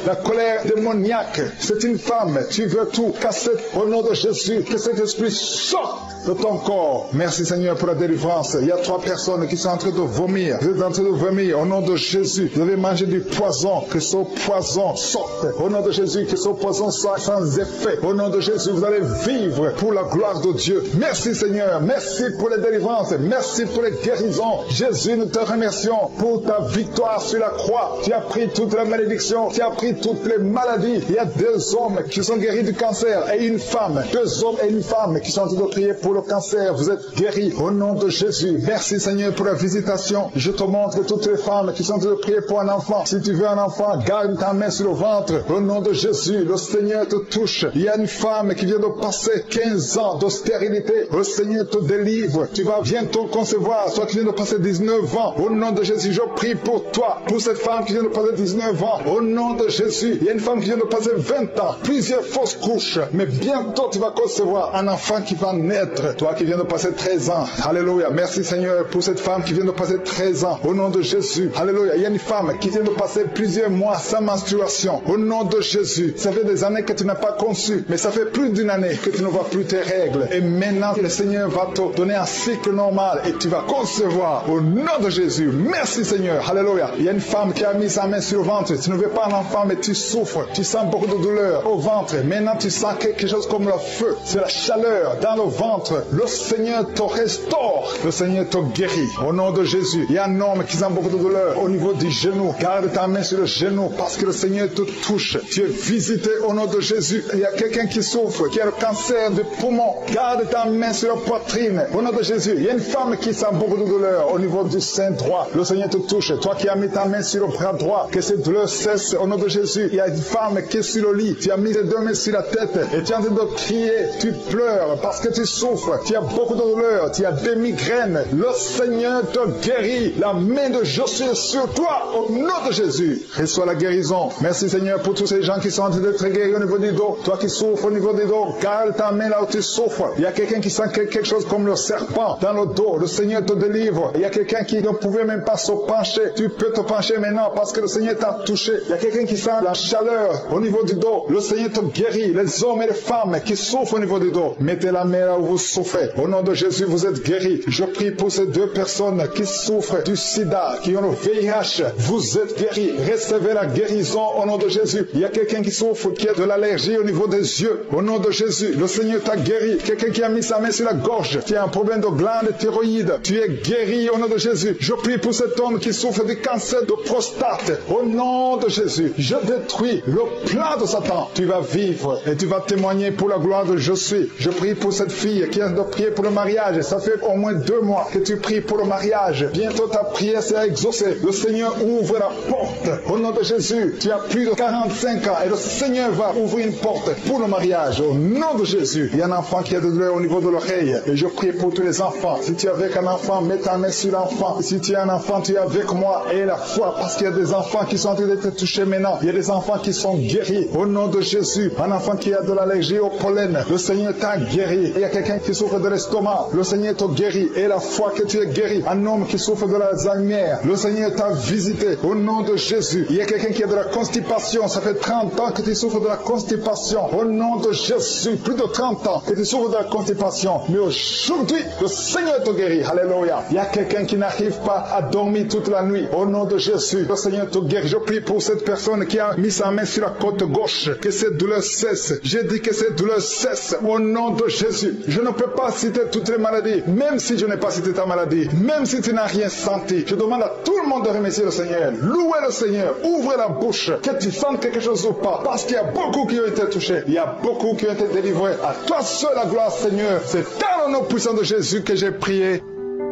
la colère démoniaque. C'est une femme. Tu veux tout casser au nom de Jésus. Que cet esprit sorte de ton corps. Merci Seigneur pour la délivrance. Il y a 3 personnes qui sont en train de vomir. Vous êtes en train de vomir au nom de Jésus. Vous avez mangé du poison. Que ce poison sorte. Au nom de Jésus, que ce poison soit sans effet. Au nom de Jésus, vous allez vivre pour la gloire de Dieu. Merci Seigneur, merci pour les délivrances, merci pour les guérisons. Jésus, nous te remercions pour ta victoire sur la croix. Tu as pris toutes les malédictions, tu as pris toutes les maladies. Il y a 2 hommes qui sont guéris du cancer et une femme. 2 hommes et une femme qui sont en train de prier pour le cancer. Vous êtes guéris au nom de Jésus. Merci Seigneur pour la visitation. Je te montre toutes les femmes qui sont en train de prier pour un enfant. Si tu veux un enfant, garde ta main sur le ventre. Au nom de Jésus, le Seigneur te touche. Il y a une femme qui vient de passer 15 ans de stérilité. Le Seigneur te délivre. Tu vas bientôt concevoir. Toi qui viens de passer 19 ans. Au nom de Jésus, je prie pour toi. Pour cette femme qui vient de passer 19 ans. Au nom de Jésus, il y a une femme qui vient de passer 20 ans. Plusieurs fausses couches. Mais bientôt tu vas concevoir un enfant qui va naître. Toi qui viens de passer 13 ans. Alléluia. Merci Seigneur pour cette femme qui vient de passer 13 ans. Au nom de Jésus. Alléluia. Il y a une femme qui vient de passer plusieurs mois sans menstruation. Au nom de Jésus. Ça fait des années que tu n'as pas conçu. Mais ça fait plus d'une année que tu ne vois plus tes règles. Et maintenant, le Seigneur va te donner un cycle normal. Et tu vas concevoir. Au nom de Jésus. Merci Seigneur. Alléluia. Il y a une femme qui a mis sa main sur le ventre. Tu ne veux pas un enfant, mais tu souffres. Tu sens beaucoup de douleur au ventre. Maintenant, tu sens quelque chose comme le feu. C'est la chaleur dans le ventre. Le Seigneur te restaure. Le Seigneur te guérit. Au nom de Jésus. Il y a un homme qui sent beaucoup de douleur au niveau du genou. Garde ta main sur le genou parce que le Seigneur te touche. Tu es visité au nom de Jésus. Il y a quelqu'un qui souffre, qui a le cancer du poumon. Garde ta main sur la poitrine. Au nom de Jésus. Il y a une femme qui sent beaucoup de douleur au niveau du sein droit. Le Seigneur te touche. Toi qui as mis ta main sur le bras droit, que cette douleur cesse au nom de Jésus. Il y a une femme qui est sur le lit. Tu as mis tes 2 mains sur la tête et tu es en train de crier. Tu pleures parce que tu souffres. Tu as beaucoup de douleur. Tu as des migraines. Le Seigneur te guérit. La main de Josué sur toi au nom de Jésus. Reçois la guérison. Merci Seigneur pour tous ces gens qui sont en train d'être guéris au niveau du dos. Toi qui souffres au niveau du dos, garde ta main là où tu souffres. Il y a quelqu'un qui sent quelque chose comme le serpent dans le dos. Le Seigneur te délivre. Il y a quelqu'un qui ne pouvait même pas se pencher. Tu peux te pencher maintenant parce que le Seigneur t'a touché. Il y a quelqu'un qui sent la chaleur au niveau du dos. Le Seigneur te guérit. Les hommes et les femmes qui souffrent au niveau du dos, mettez la main là où vous souffrez. Au nom de Jésus, vous êtes guéris. Je prie pour ces 2 personnes qui souffrent du sida, qui ont le VIH. Vous êtes guéris. Recevez la guérison au nom de Jésus. Il y a quelqu'un qui souffre, qui a de l'allergie au niveau des yeux. Au nom de Jésus, le Seigneur t'a guéri. Quelqu'un qui a mis sa main sur la gorge, qui a un problème de glande thyroïde. Tu es guéri au nom de Jésus. Je prie pour cet homme qui souffre du cancer de prostate. Au nom de Jésus, je détruis le plan de Satan. Tu vas vivre et tu vas témoigner pour la gloire de Jésus. Je prie pour cette fille qui a de prier pour le mariage. Ça fait au moins 2 mois que tu pries pour le mariage. Bientôt ta prière sera exaucée. Le Seigneur ouvre la porte. Au nom de Jésus, tu as plus de 45 ans et le Seigneur va ouvrir une porte pour le mariage. Au nom de Jésus, il y a un enfant qui a de douleur au niveau de l'oreille. Et je prie pour tous les enfants. Si tu es avec un enfant, mets ta main sur l'enfant. Si tu es un enfant, tu es avec moi. Et la foi, parce qu'il y a des enfants qui sont en train d'être touchés maintenant. Il y a des enfants qui sont guéris. Au nom de Jésus, un enfant qui a de l'allergie au pollen, le Seigneur t'a guéri. Il y a quelqu'un qui souffre de l'estomac, le Seigneur t'a guéri. Et la foi que tu es guéri. Un homme qui souffre de l'Alzheimer, le Seigneur t'a visité. Au nom de Jésus, il y a quelqu'un qui a de la constipation. Ça fait 30 ans que tu souffres de la constipation. Au nom de Jésus, plus de 30 ans que tu souffres de la constipation. Mais aujourd'hui, le Seigneur te guérit. Alléluia. Il y a quelqu'un qui n'arrive pas à dormir toute la nuit. Au nom de Jésus, le Seigneur te guérit. Je prie pour cette personne qui a mis sa main sur la côte gauche. Que cette douleur cesse. J'ai dit que cette douleur cesse. Au nom de Jésus. Je ne peux pas citer toutes les maladies. Même si je n'ai pas cité ta maladie. Même si tu n'as rien senti. Je demande à tout le monde de remercier le Seigneur. Louez le Seigneur. Ouvrez la bouche. Que tu sentes quelque chose ou pas. Parce qu'il y a beaucoup qui ont été touchés. Il y a beaucoup qui ont été délivrés. À toi seul la gloire, Seigneur. C'est dans le nom puissant de Jésus que j'ai prié.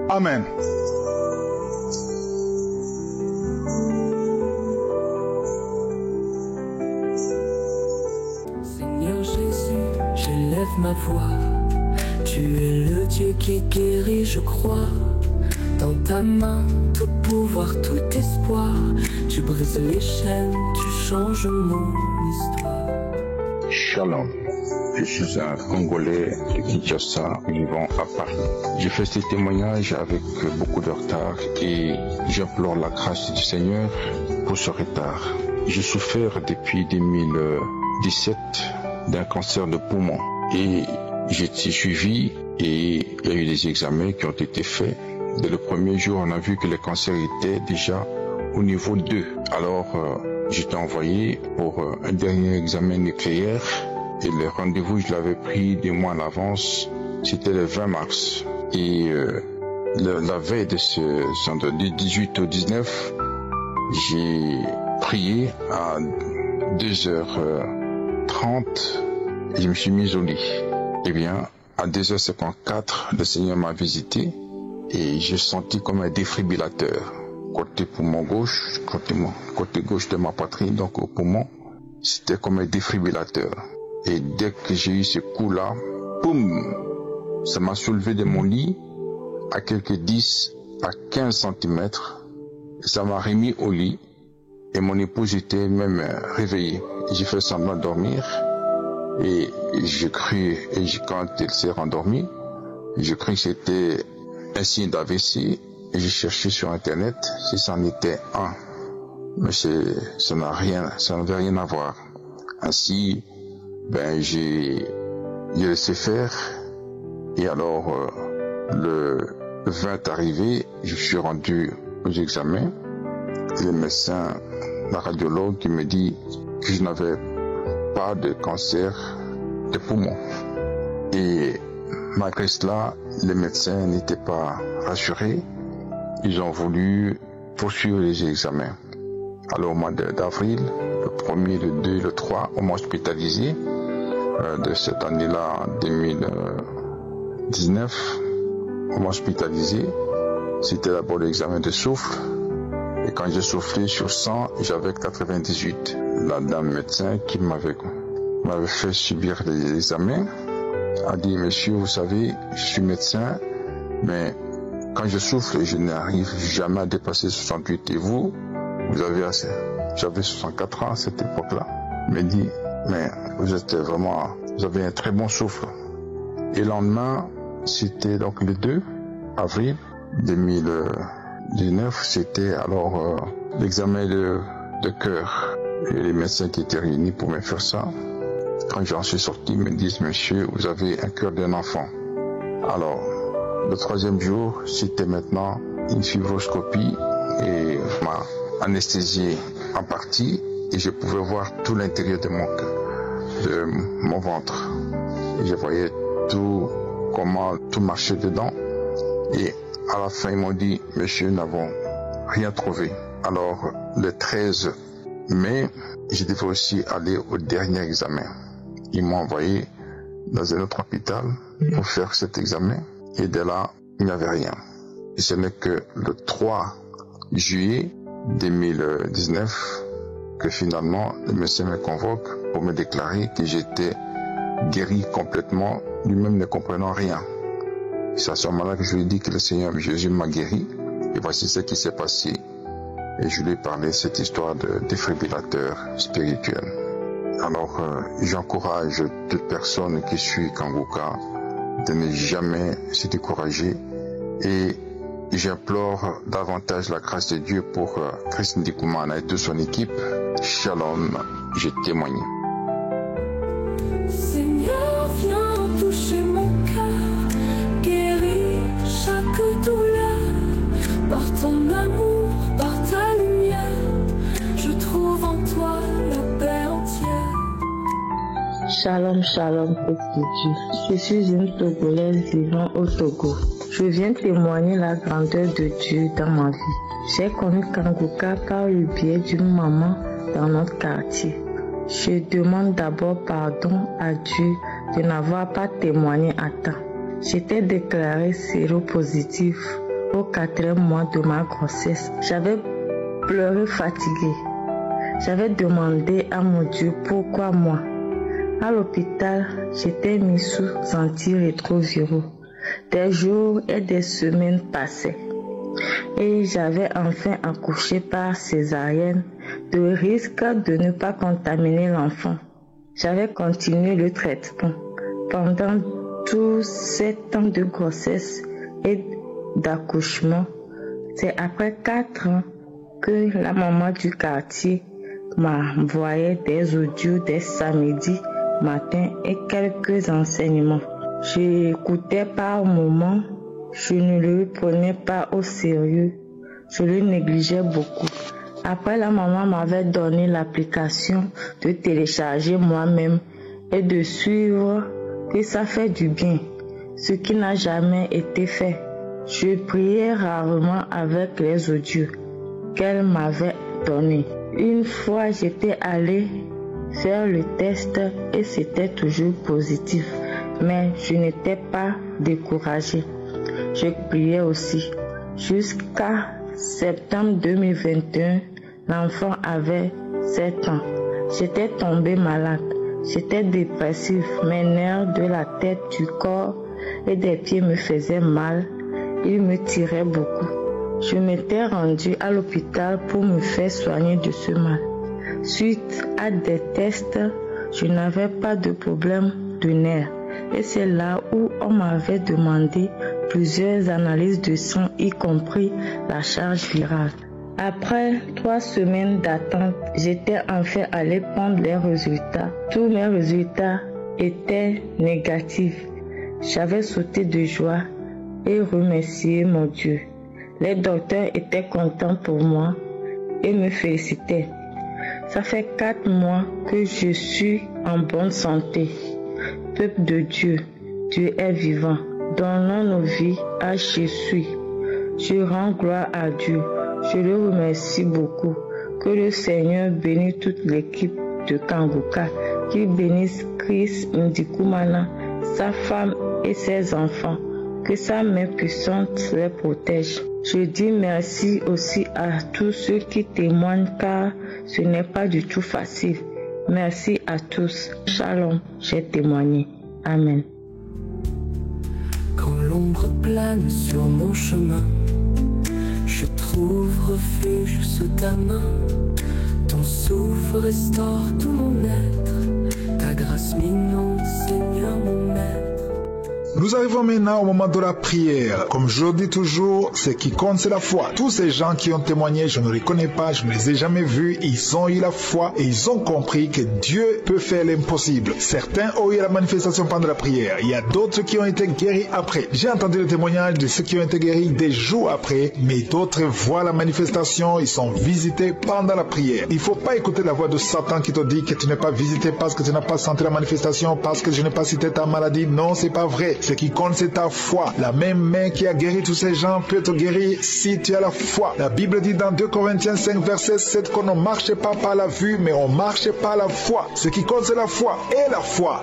Amen. Seigneur Jésus, j'élève ma voix. Tu es le Dieu qui guérit, je crois. Dans ta main, tout pouvoir, tout espoir. Tu brises les chaînes, tu changes mon histoire. Shalom. Je suis un Congolais de Kinshasa vivant à Paris. Je fais ce témoignage avec beaucoup de retard et j'implore la grâce du Seigneur pour ce retard. Je souffert depuis 2017 d'un cancer de poumon et j'ai été suivi et il y a eu des examens qui ont été faits. Dès le premier jour, on a vu que le cancer était déjà au niveau 2. Alors, j'étais envoyé pour un dernier examen nucléaire Et le rendez-vous, je l'avais pris des mois à l'avance. C'était le 20 mars. Et la veille de du 18 au 19, j'ai prié à 2h30 et je me suis mis au lit. Eh bien, à 2h54, le Seigneur m'a visité et j'ai senti comme un défibrillateur. Côté poumon gauche, côté gauche de ma poitrine, donc au poumon, c'était comme un défibrillateur. Et dès que j'ai eu ce coup-là, boum, ça m'a soulevé de mon lit à quelques 10 à 15 cm. Ça m'a remis au lit et mon épouse était même réveillée. J'ai fait semblant de dormir et j'ai cru, quand elle s'est rendormie, j'ai cru que c'était un signe d'AVC et j'ai cherché sur internet si ça en était un. Mais ça n'avait rien à voir. Ainsi, j'ai laissé faire et alors le 20 arrivé, je suis rendu aux examens. Le médecin, la radiologue qui me dit que je n'avais pas de cancer de poumon. Et malgré cela, les médecins n'étaient pas rassurés. Ils ont voulu poursuivre les examens. Alors au mois d'avril, le 1er, le 2, le 3, on m'a hospitalisé de cette année-là, en 2019. On m'a hospitalisé. C'était d'abord l'examen de souffle. Et quand j'ai soufflé sur 100, j'avais 98. La dame médecin qui m'avait fait subir les examens a dit, monsieur, vous savez, je suis médecin, mais quand je souffle, je n'arrive jamais à dépasser 68. Et vous avez assez. J'avais 64 ans à cette époque-là. Il m'a dit, mais vous avez un très bon souffle. Et le lendemain, c'était donc le 2 avril 2019, c'était alors l'examen de cœur. Et les médecins qui étaient réunis pour me faire ça, quand j'en suis sorti, ils me disent, monsieur, vous avez un cœur d'un enfant. Alors, le 3e jour, c'était maintenant une fibroscopie et m'a anesthésié en partie et je pouvais voir tout l'intérieur de mon ventre. Et je voyais comment tout marchait dedans. Et à la fin, ils m'ont dit, monsieur, nous n'avons rien trouvé. Alors, le 13 mai, je devais aussi aller au dernier examen. Ils m'ont envoyé dans un autre hôpital pour faire cet examen. Et de là, il n'y avait rien. Et ce n'est que le 3 juillet 2019 que finalement, le médecin me convoque pour me déclarer que j'étais guéri complètement, lui-même ne comprenant rien. C'est à ce moment-là que je lui ai dit que le Seigneur Jésus m'a guéri. Et voici ce qui s'est passé. Et je lui ai parlé de cette histoire de défibrillateur spirituel. Alors, j'encourage toute personne qui suit Kanguka de ne jamais se décourager. Et j'implore davantage la grâce de Dieu pour Chris Ndikumana et toute son équipe. Shalom, j'ai témoigné. Seigneur, viens toucher mon cœur, guéris chaque douleur. Par ton amour, par ta lumière, je trouve en toi la paix entière. Shalom, shalom, petit Dieu. Je suis une Togolaise vivant au Togo. Je viens témoigner la grandeur de Dieu dans ma vie. J'ai connu Kanguka par le biais d'une maman dans notre quartier. Je demande d'abord pardon à Dieu de n'avoir pas témoigné à temps. J'étais déclarée séropositive au 4e mois de ma grossesse. J'avais pleuré fatiguée. J'avais demandé à mon Dieu pourquoi moi. À l'hôpital, j'étais mise sous antirétroviraux. Des jours et des semaines passaient. Et j'avais enfin accouché par césarienne, de risque de ne pas contaminer l'enfant. J'avais continué le traitement pendant tous 7 ans de grossesse et d'accouchement. C'est après 4 ans que la maman du quartier m'envoyait des audios des samedis matin et quelques enseignements. J'écoutais par moments, je ne le prenais pas au sérieux, je le négligeais beaucoup. Après, la maman m'avait donné l'application de télécharger moi-même et de suivre que ça fait du bien, ce qui n'a jamais été fait. Je priais rarement avec les audios qu'elle m'avait donnés. Une fois, j'étais allée faire le test et c'était toujours positif, mais je n'étais pas découragée. Je priais aussi. Jusqu'à septembre 2021, l'enfant avait 7 ans. J'étais tombée malade. J'étais dépressive. Mes nerfs de la tête, du corps et des pieds me faisaient mal. Ils me tiraient beaucoup. Je m'étais rendue à l'hôpital pour me faire soigner de ce mal. Suite à des tests, je n'avais pas de problème de nerfs. Et c'est là où on m'avait demandé plusieurs analyses de sang, y compris la charge virale. Après 3 semaines d'attente, j'étais enfin allée prendre les résultats. Tous mes résultats étaient négatifs. J'avais sauté de joie et remercié mon Dieu. Les docteurs étaient contents pour moi et me félicitaient. Ça fait 4 mois que je suis en bonne santé. Peuple de Dieu, Dieu est vivant. Donnons nos vies à Jésus. Je rends gloire à Dieu. Je le remercie beaucoup. Que le Seigneur bénisse toute l'équipe de Kanguka. Qu'il bénisse Chris Ndikumana, sa femme et ses enfants. Que sa main puissante les protège. Je dis merci aussi à tous ceux qui témoignent car ce n'est pas du tout facile. Merci à tous. Shalom, j'ai témoigné. Amen. Quand l'ombre plane sur mon chemin, je trouve refuge sous ta main. Ton souffle restaure tout mon être. Ta grâce m'inonde, Seigneur mon maître. Nous arrivons maintenant au moment de la prière. Comme je le dis toujours, ce qui compte, c'est la foi. Tous ces gens qui ont témoigné, je ne les connais pas, je ne les ai jamais vus. Ils ont eu la foi et ils ont compris que Dieu peut faire l'impossible. Certains ont eu la manifestation pendant la prière. Il y a d'autres qui ont été guéris après. J'ai entendu le témoignage de ceux qui ont été guéris des jours après, mais d'autres voient la manifestation, ils sont visités pendant la prière. Il ne faut pas écouter la voix de Satan qui te dit que tu n'es pas visité parce que tu n'as pas senti la manifestation, parce que je n'ai pas cité ta maladie. Non, c'est pas vrai. Ce qui compte, c'est ta foi. La même main qui a guéri tous ces gens peut te guérir si tu as la foi. La Bible dit dans 2 Corinthiens 5, verset 7 qu'on ne marche pas par la vue, mais on marche par la foi. Ce qui compte, c'est la foi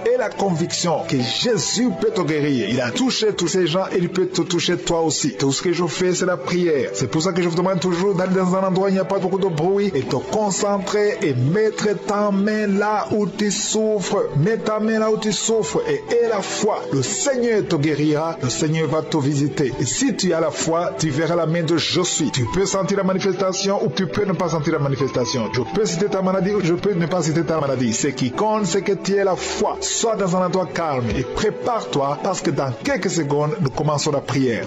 et la conviction que Jésus peut te guérir. Il a touché tous ces gens et il peut te toucher toi aussi. Tout ce que je fais, c'est la prière. C'est pour ça que je vous demande toujours d'aller dans un endroit où il n'y a pas beaucoup de bruit et te concentrer et mettre ta main là où tu souffres. Mets ta main là où tu souffres et aie la foi. Le Seigneur te guérira, le Seigneur va te visiter. Et si tu as la foi, tu verras la main de je suis. Tu peux sentir la manifestation ou tu peux ne pas sentir la manifestation. Je peux citer ta maladie ou je peux ne pas citer ta maladie. Ce qui compte, c'est que tu aies la foi. Sois dans un endroit calme et prépare-toi parce que dans quelques secondes, nous commençons la prière.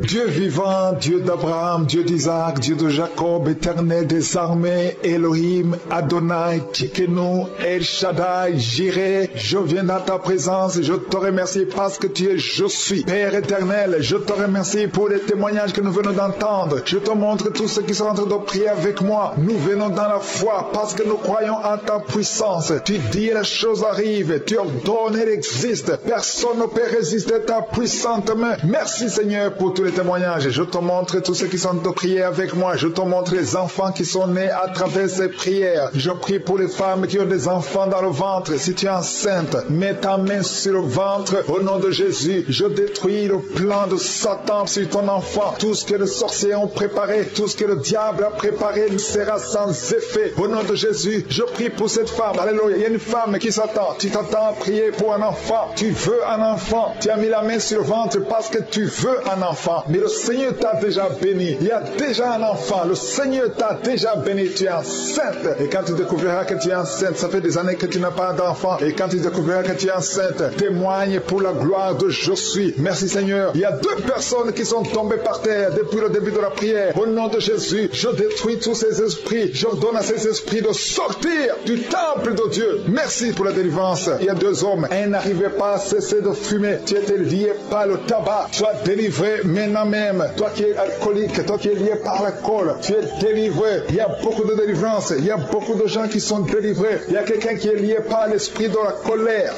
Dieu vivant, Dieu d'Abraham, Dieu d'Isaac, Dieu de Jacob, éternel des armées, Elohim, Adonai, Tchikenu, El Shaddai, Jireh, je viens dans ta présence et je te remercie parce que tu es je suis. Père éternel, je te remercie pour les témoignages que nous venons d'entendre. Je te montre tous ceux qui sont en train de prier avec moi. Nous venons dans la foi parce que nous croyons en ta puissance. Tu dis les choses arrivent, tu ordonnes, elles existent. Personne ne peut résister à ta puissante main. Merci Seigneur pour tous les témoignages. Je te montre tous ceux qui sont de prier avec moi. Je te montre les enfants qui sont nés à travers ces prières. Je prie pour les femmes qui ont des enfants dans le ventre. Si tu es enceinte, mets ta main sur le ventre. Au nom de Jésus, je détruis le plan de Satan sur ton enfant. Tout ce que les sorciers ont préparé, tout ce que le diable a préparé sera sans effet. Au nom de Jésus, je prie pour cette femme. Alléluia. Il y a une femme qui s'attend. Tu t'attends à prier pour un enfant. Tu veux un enfant. Tu as mis la main sur le ventre parce que tu veux un enfant. Mais le Seigneur t'a déjà béni. Il y a déjà un enfant. Le Seigneur t'a déjà béni. Tu es enceinte. Et quand tu découvriras que tu es enceinte, ça fait des années que tu n'as pas d'enfant. Et quand tu découvriras que tu es enceinte, témoigne pour la gloire de je suis. Merci Seigneur. Il y a 2 personnes qui sont tombées par terre depuis le début de la prière. Au nom de Jésus, je détruis tous ces esprits. J'ordonne à ces esprits de sortir du temple de Dieu. Merci pour la délivrance. Il y a 2 hommes. Un n'arrivait pas à cesser de fumer. Tu étais lié par le tabac. Sois délivré maintenant maintenant même, toi qui es alcoolique, toi qui es lié par l'alcool, tu es délivré. Il y a beaucoup de délivrance, il y a beaucoup de gens qui sont délivrés. Il y a quelqu'un qui est lié par l'esprit de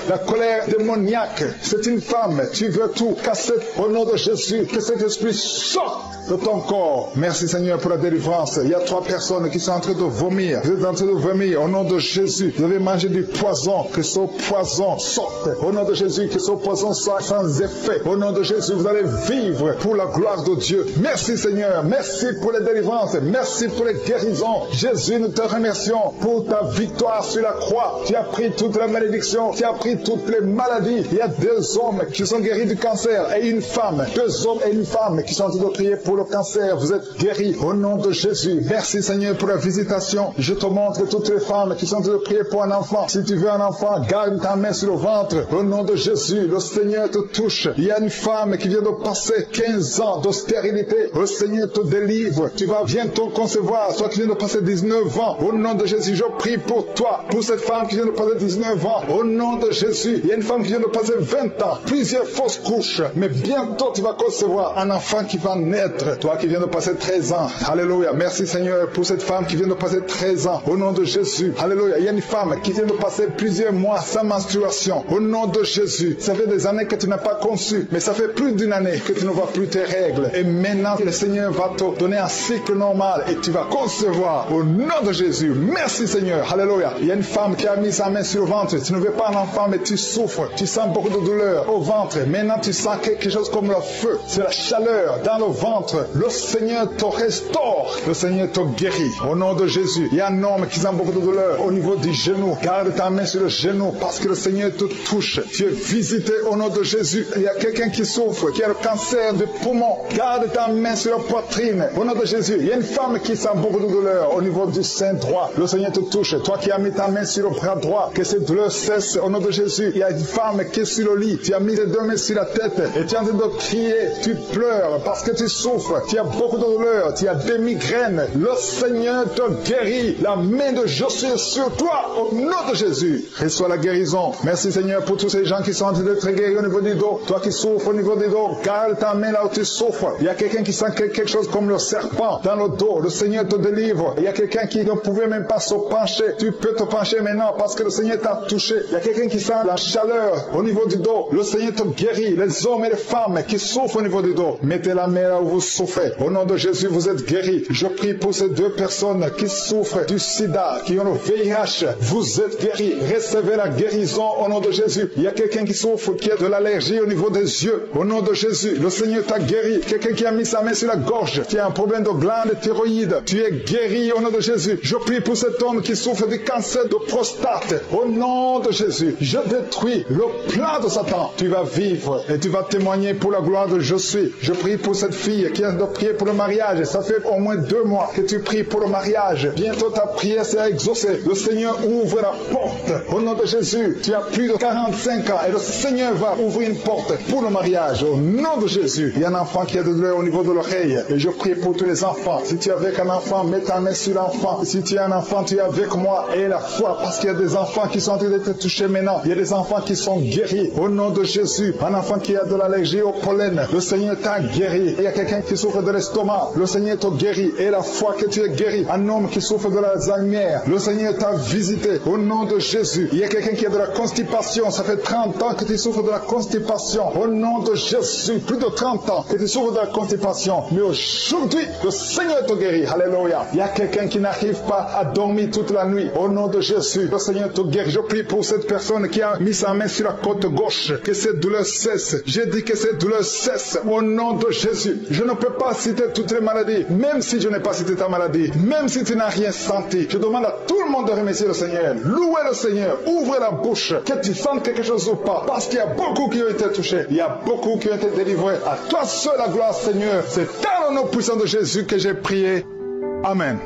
la colère démoniaque. C'est une femme, tu veux tout casser au nom de Jésus, que cet esprit sorte de ton corps. Merci Seigneur pour la délivrance. Il y a 3 personnes qui sont en train de vomir. Vous êtes en train de vomir au nom de Jésus. Vous avez mangé du poison, que ce poison sorte. Au nom de Jésus, que ce poison soit sans effet. Au nom de Jésus, vous allez vivre pour la gloire de Dieu. Merci Seigneur. Merci pour les délivrances. Merci pour les guérisons. Jésus, nous te remercions pour ta victoire sur la croix. Tu as pris toute la malédiction. Tu as pris toutes les maladies. Il y a 2 hommes qui sont guéris du cancer et une femme. 2 hommes et une femme qui sont en train de prier pour le cancer. Vous êtes guéris au nom de Jésus. Merci Seigneur pour la visitation. Je te montre toutes les femmes qui sont en train de prier pour un enfant. Si tu veux un enfant, garde ta main sur le ventre. Au nom de Jésus, le Seigneur te touche. Il y a une femme qui vient de passer 15 ans de stérilité. Le Seigneur te délivre. Tu vas bientôt concevoir. Toi qui viens de passer 19 ans. Au nom de Jésus, je prie pour toi. Pour cette femme qui vient de passer 19 ans. Au nom de Jésus, il y a une femme qui vient de passer 20 ans. Plusieurs fausses couches. Mais bientôt tu vas concevoir un enfant qui va naître. Toi qui viens de passer 13 ans. Alléluia. Merci Seigneur pour cette femme qui vient de passer 13 ans. Au nom de Jésus. Alléluia. Il y a une femme qui vient de passer plusieurs mois sans menstruation. Au nom de Jésus. Ça fait des années que tu n'as pas conçu. Mais ça fait plus d'une année que tu ne vois plus tes règles. Et maintenant, le Seigneur va te donner un cycle normal. Et tu vas concevoir. Au nom de Jésus. Merci Seigneur. Alléluia. Il y a une femme qui a mis sa main sur le ventre. Tu ne veux pas un enfant, mais tu souffres. Tu sens beaucoup de douleur au ventre. Maintenant, tu sens quelque chose comme le feu. C'est la chaleur dans le ventre. Le Seigneur te restaure. Le Seigneur te guérit. Au nom de Jésus. Il y a un homme qui sent beaucoup de douleur au niveau du genou. Garde ta main sur le genou parce que le Seigneur te touche. Tu es visité au nom de Jésus. Il y a quelqu'un qui souffre, qui a le cancer du poumon. Garde ta main sur la poitrine. Au nom de Jésus. Il y a une femme qui sent beaucoup de douleur au niveau du sein droit. Le Seigneur te touche. Toi qui as mis ta main sur le bras droit, que cette douleur cesse au nom de Jésus. Il y a une femme qui est sur le lit. Tu as mis tes 2 mains sur la tête et tu es en train de crier. Tu pleures parce que tu souffres. Tu as beaucoup de douleur. Tu as des migraines. Le Seigneur te guérit. La main de Josué sur toi au nom de Jésus. Reçois la guérison. Merci Seigneur pour tous ces gens qui sont en train d'être guéris au niveau du dos. Toi qui souffres au niveau du dos, garde ta main là où tu souffres. Il y a quelqu'un qui sent quelque chose comme le serpent dans le dos. Le Seigneur te délivre. Il y a quelqu'un qui ne pouvait même pas se pencher. Tu peux te pencher maintenant parce que le Seigneur t'a touché. Il y a quelqu'un qui sent la chaleur au niveau du dos. Le Seigneur te guérit. Les hommes et les femmes qui souffrent au niveau du dos, mettez la main là où vous souffrez. Au nom de Jésus, vous êtes guéris. Je prie pour ces 2 personnes qui souffrent du sida, qui ont le VIH. Vous êtes guéris. Recevez la guérison au nom de Jésus. Il y a quelqu'un qui souffre, qui a de l'allergie au niveau des yeux. Au nom de Jésus, le Seigneur t'a guéri. Quelqu'un qui a mis sa main sur la gorge, qui a un problème de glande thyroïde. Tu es guéri au nom de Jésus. Je prie pour cet homme qui souffre du cancer de prostate. Au nom de Jésus, je détruis le plan de Satan. Tu vas vivre et tu vas témoigner pour la gloire de Jésus. Je prie pour cette fille qui a de prier pour le mariage. Ça fait au moins 2 mois que tu pries pour le mariage. Bientôt ta prière sera exaucée. Le Seigneur ouvre la porte. Au nom de Jésus, tu as plus de 45 ans et le Seigneur va ouvrir une porte pour le mariage. Au nom de Jésus, il y a un enfant qui a de douleur au niveau de l'oreille. Et je prie pour tous les enfants. Si tu es avec un enfant, mets ta main sur l'enfant. Si tu es un enfant, tu es avec moi. Et la foi, parce qu'il y a des enfants qui sont en train d'être touchés maintenant. Il y a des enfants qui sont guéris. Au nom de Jésus, un enfant qui a de l'allergie au pollen, le Seigneur t'a guéri. Il y a quelqu'un qui souffre de l'estomac, le Seigneur t'a guéri. Et la foi que tu es guéri. Un homme qui souffre de l'Alzheimer, le Seigneur t'a visité. Au nom de Jésus, il y a quelqu'un qui a de la constipation. Ça fait 30 ans que tu souffres de la constipation. Au nom de Jésus, plus de 30 ans que tu souffres de la constipation. Mais aujourd'hui, le Seigneur te guérit. Alléluia. Il y a quelqu'un qui n'arrive pas à dormir toute la nuit. Au nom de Jésus, le Seigneur te guérit. Je prie pour cette personne qui a mis sa main sur la côte gauche. Que cette douleur cesse. J'ai dit que cette douleur cesse. Au nom de Jésus. Je ne peux pas citer toutes les maladies. Même si je n'ai pas cité ta maladie. Même si tu n'as rien senti. Je demande à tout le monde de remercier le Seigneur. Louez le Seigneur. Ouvrez la bouche. Que tu sentes quelque chose ou pas. Parce qu'il y a beaucoup qui ont été touchés. Il y a beaucoup qui ont été délivrés. À toi seul la gloire, Seigneur. C'est dans le nom puissant de Jésus que j'ai prié. Amen.